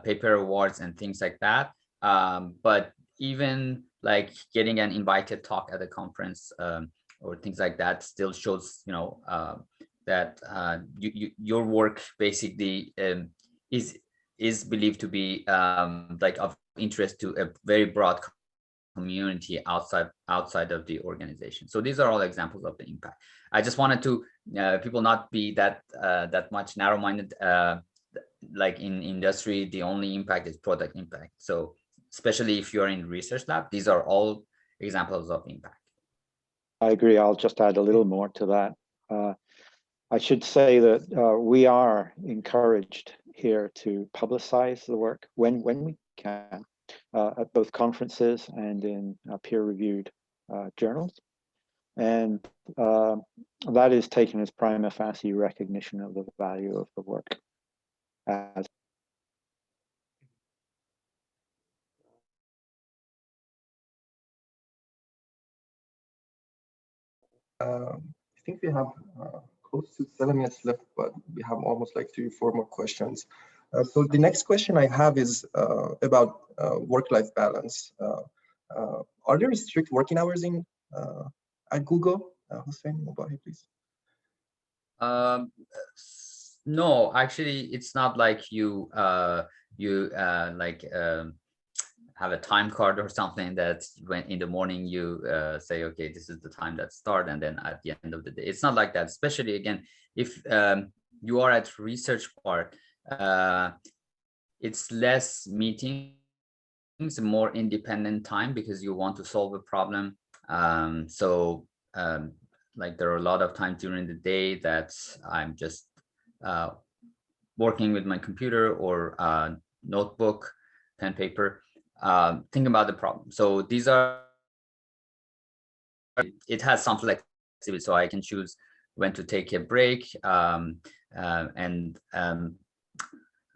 paper awards and things like that. But even like getting an invited talk at a conference or things like that still shows, that your work basically is believed to be like of interest to a very broad community outside of the organization. So these are all examples of the impact. I just wanted to people not be that much narrow-minded. Like in industry, the only impact is product impact. So especially if you're in research lab, these are all examples of impact. I agree. I'll just add a little more to that. I should say that we are encouraged here to publicize the work when we can at both conferences and in peer-reviewed journals. And that is taken as prima facie recognition of the value of the work. I think we have close to 7 minutes left, but we have almost like 3 or 4 more questions. So the next question I have is about work-life balance. Are there strict working hours in at Google? Hussein, go ahead, please. No, actually, it's not like you have a time card or something that when in the morning you say, okay, this is the time that start, and then at the end of the day, it's not like that. Especially again, if you are at research part, it's less meetings, more independent time because you want to solve a problem. Like there are a lot of times during the day that I'm just working with my computer or notebook, pen, paper, thinking about the problem. So these are, it has some flexibility, so I can choose when to take a break and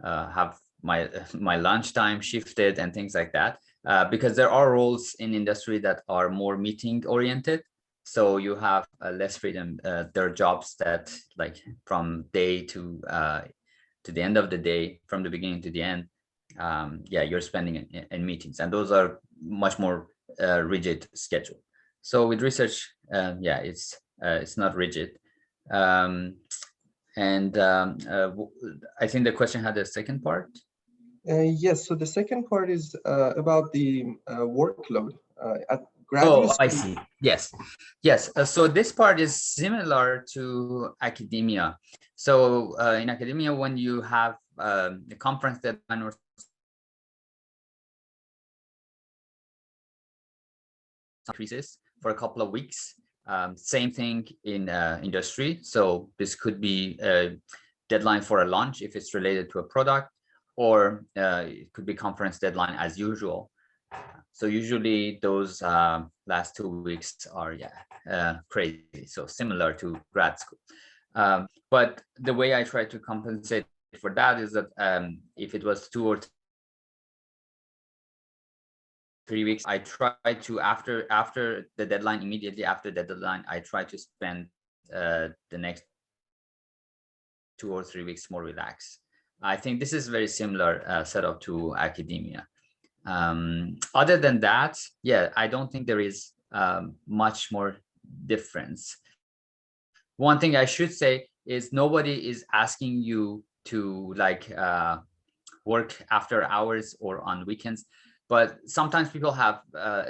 have my lunchtime shifted and things like that. Because there are roles in industry that are more meeting oriented. So you have less freedom. There are jobs that like from day to the end of the day, from the beginning to the end, you're spending in meetings, and those are much more rigid schedule. So with research, it's not rigid. I think the question had a second part. Yes, so the second part is about the workload at graduate school. I see. Yes. So this part is similar to academia. So in academia, when you have a conference deadline or increases for a couple of weeks, same thing in industry. So this could be a deadline for a launch if it's related to a product, or it could be conference deadline as usual. So usually those last 2 weeks are crazy. So similar to grad school. But the way I try to compensate for that is that if it was 2 or 3 weeks, I try to after the deadline, immediately after the deadline, I try to spend the next 2 or 3 weeks more relaxed. I think this is very similar setup to academia. Other than that, I don't think there is much more difference. One thing I should say is nobody is asking you to like work after hours or on weekends, but sometimes people have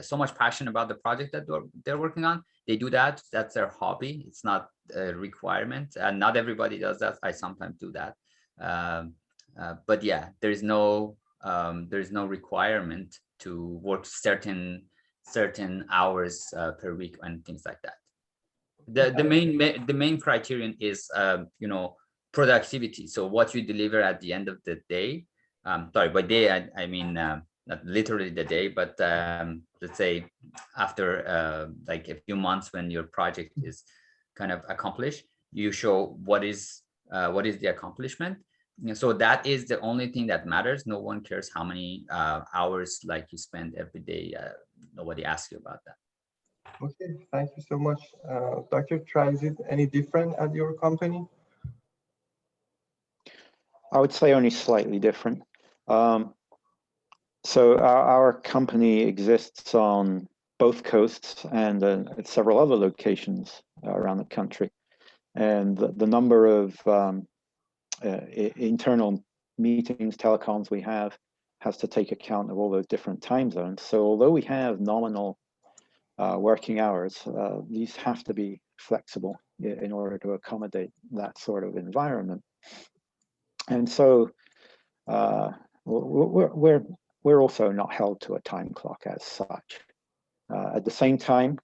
so much passion about the project that they're working on. They do that. That's their hobby. It's not a requirement, and not everybody does that. I sometimes do that. But there is no requirement to work certain hours per week and things like that. The main criterion is productivity. So what you deliver at the end of the day. Sorry, by day I mean not literally the day, but let's say after like a few months when your project is kind of accomplished, you show what is the accomplishment. So that is the only thing that matters. No one cares how many hours like you spend every day. Nobody asks you about that. Okay, thank you so much. Dr. Tra, is it any different at your company? I would say only slightly different. So our company exists on both coasts and at several other locations around the country. And the number of internal meetings, telecoms we have has to take account of all those different time zones. So although we have nominal working hours, these have to be flexible in order to accommodate that sort of environment. And so we're also not held to a time clock as such. At the same time,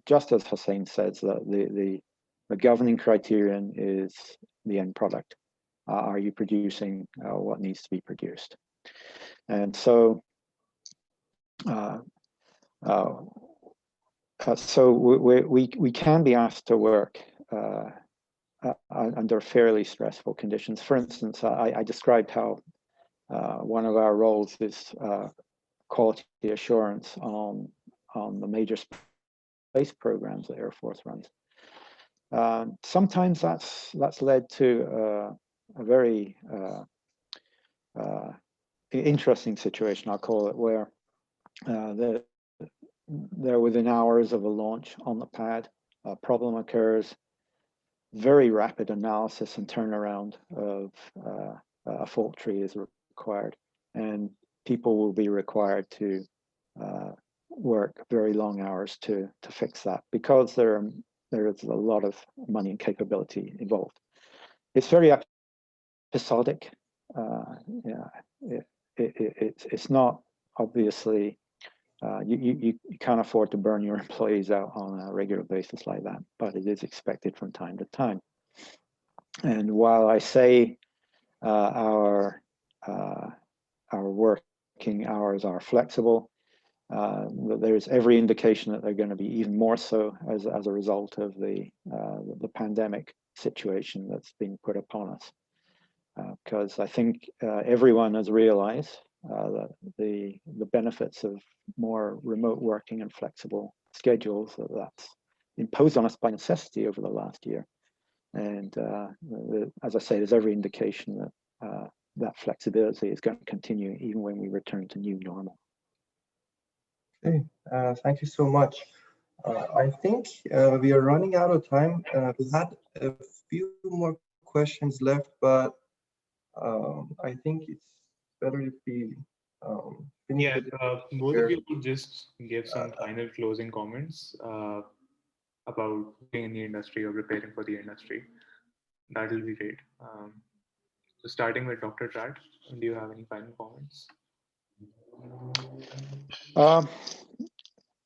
just as Hussein says, the governing criterion is the end product. Are you producing what needs to be produced? And so, we can be asked to work under fairly stressful conditions. For instance, I described how one of our roles is quality assurance on the major space programs the Air Force runs. Sometimes that's led to a very interesting situation, I'll call it, where they're within hours of a launch on the pad, a problem occurs, very rapid analysis and turnaround of a fault tree is required, and people will be required to work very long hours to fix that because there is a lot of money and capability involved. It's very episodic. It's not obviously you can't afford to burn your employees out on a regular basis like that, but it is expected from time to time. And while I say our working hours are flexible, there's every indication that they're going to be even more so as a result of the pandemic situation that's being put upon us. Because I think everyone has realized that the benefits of more remote working and flexible schedules that's imposed on us by necessity over the last year. And as I say, there's every indication that that flexibility is going to continue even when we return to new normal. Okay, thank you so much. I think we are running out of time. We had a few more questions left, but I think it's better if we finish. Both of you could just give some final closing comments about being in the industry or preparing for the industry. That will be great. So starting with Dr. Trad, do you have any final comments?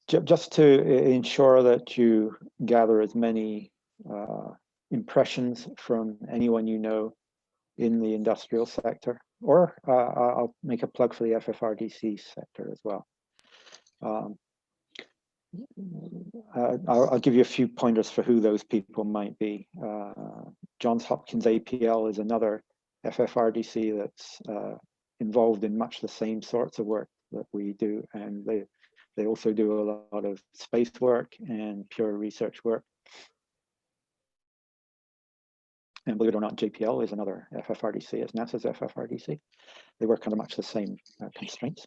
Just to ensure that you gather as many impressions from anyone you know in the industrial sector, or I'll make a plug for the FFRDC sector as well. I'll give you a few pointers for who those people might be. Johns Hopkins Apl is another FFRDC that's involved in much the same sorts of work that we do, and they also do a lot of space work and pure research work. And believe it or not, JPL is another FFRDC, it's NASA's FFRDC. They work under much the same constraints.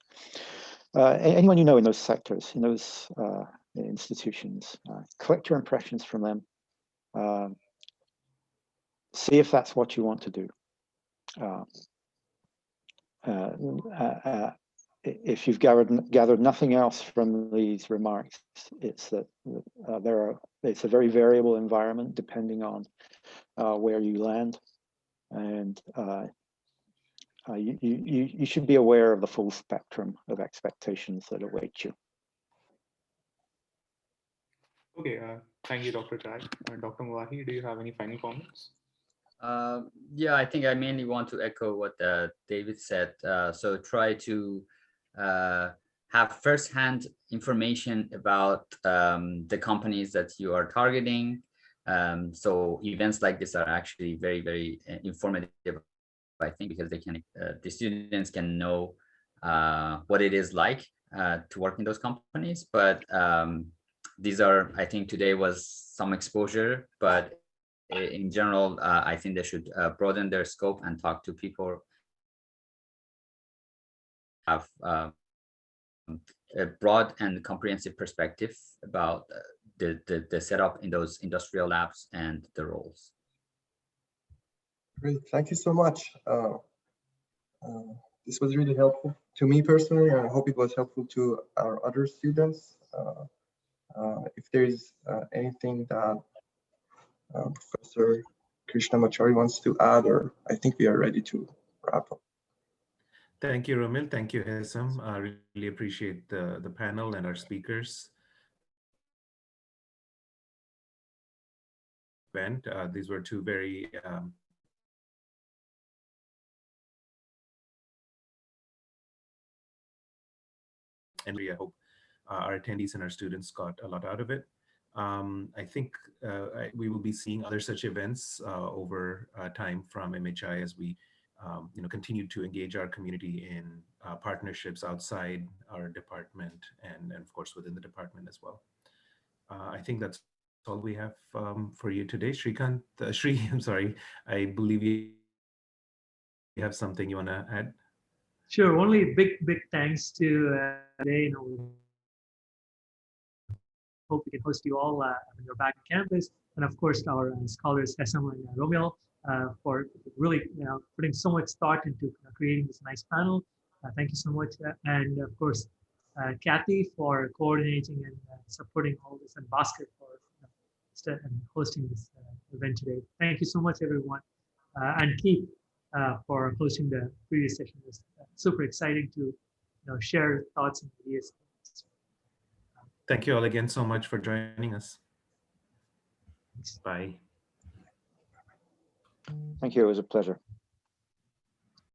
Anyone you know in those sectors, in those institutions, collect your impressions from them. See if that's what you want to do. If you've gathered nothing else from these remarks, it's that it's a very variable environment depending on where you land, and you should be aware of the full spectrum of expectations that await you. Okay, thank you, Dr. Chad. Dr. Mowahi, do you have any final comments? Yeah, I think I mainly want to echo what David said. So try to have firsthand information about the companies that you are targeting. So events like this are actually very, very informative, I think, because they can the students can know what it is like to work in those companies. But these are, I think today was some exposure, but in general, I think they should broaden their scope and talk to people who have a broad and comprehensive perspective about the setup in those industrial labs and the roles. Great, thank you so much. This was really helpful to me personally, and I hope it was helpful to our other students. If there is anything that Professor Krishnamachari wants to add, or I think we are ready to wrap up. Thank you, Romil. Thank you, Hesam. I really appreciate the panel and our speakers. These were two very and I hope our attendees and our students got a lot out of it. I think we will be seeing other such events over time from MHI as we continue to engage our community in partnerships outside our department and of course within the department as well. I think that's all we have for you today. Shrikant, I'm sorry, I believe you have something you want to add? Sure, only big thanks to today. Hope we can host you all when you're back on campus, and of course our scholars Hesam and Romil for really putting so much thought into creating this nice panel. Thank you so much, and of course Kathy for coordinating and supporting all this, and Bhaskar for hosting this event today. Thank you so much, everyone, and Keith for hosting the previous session. It was super exciting to share thoughts and ideas. Thank you all again so much for joining us. Bye. Thank you. It was a pleasure.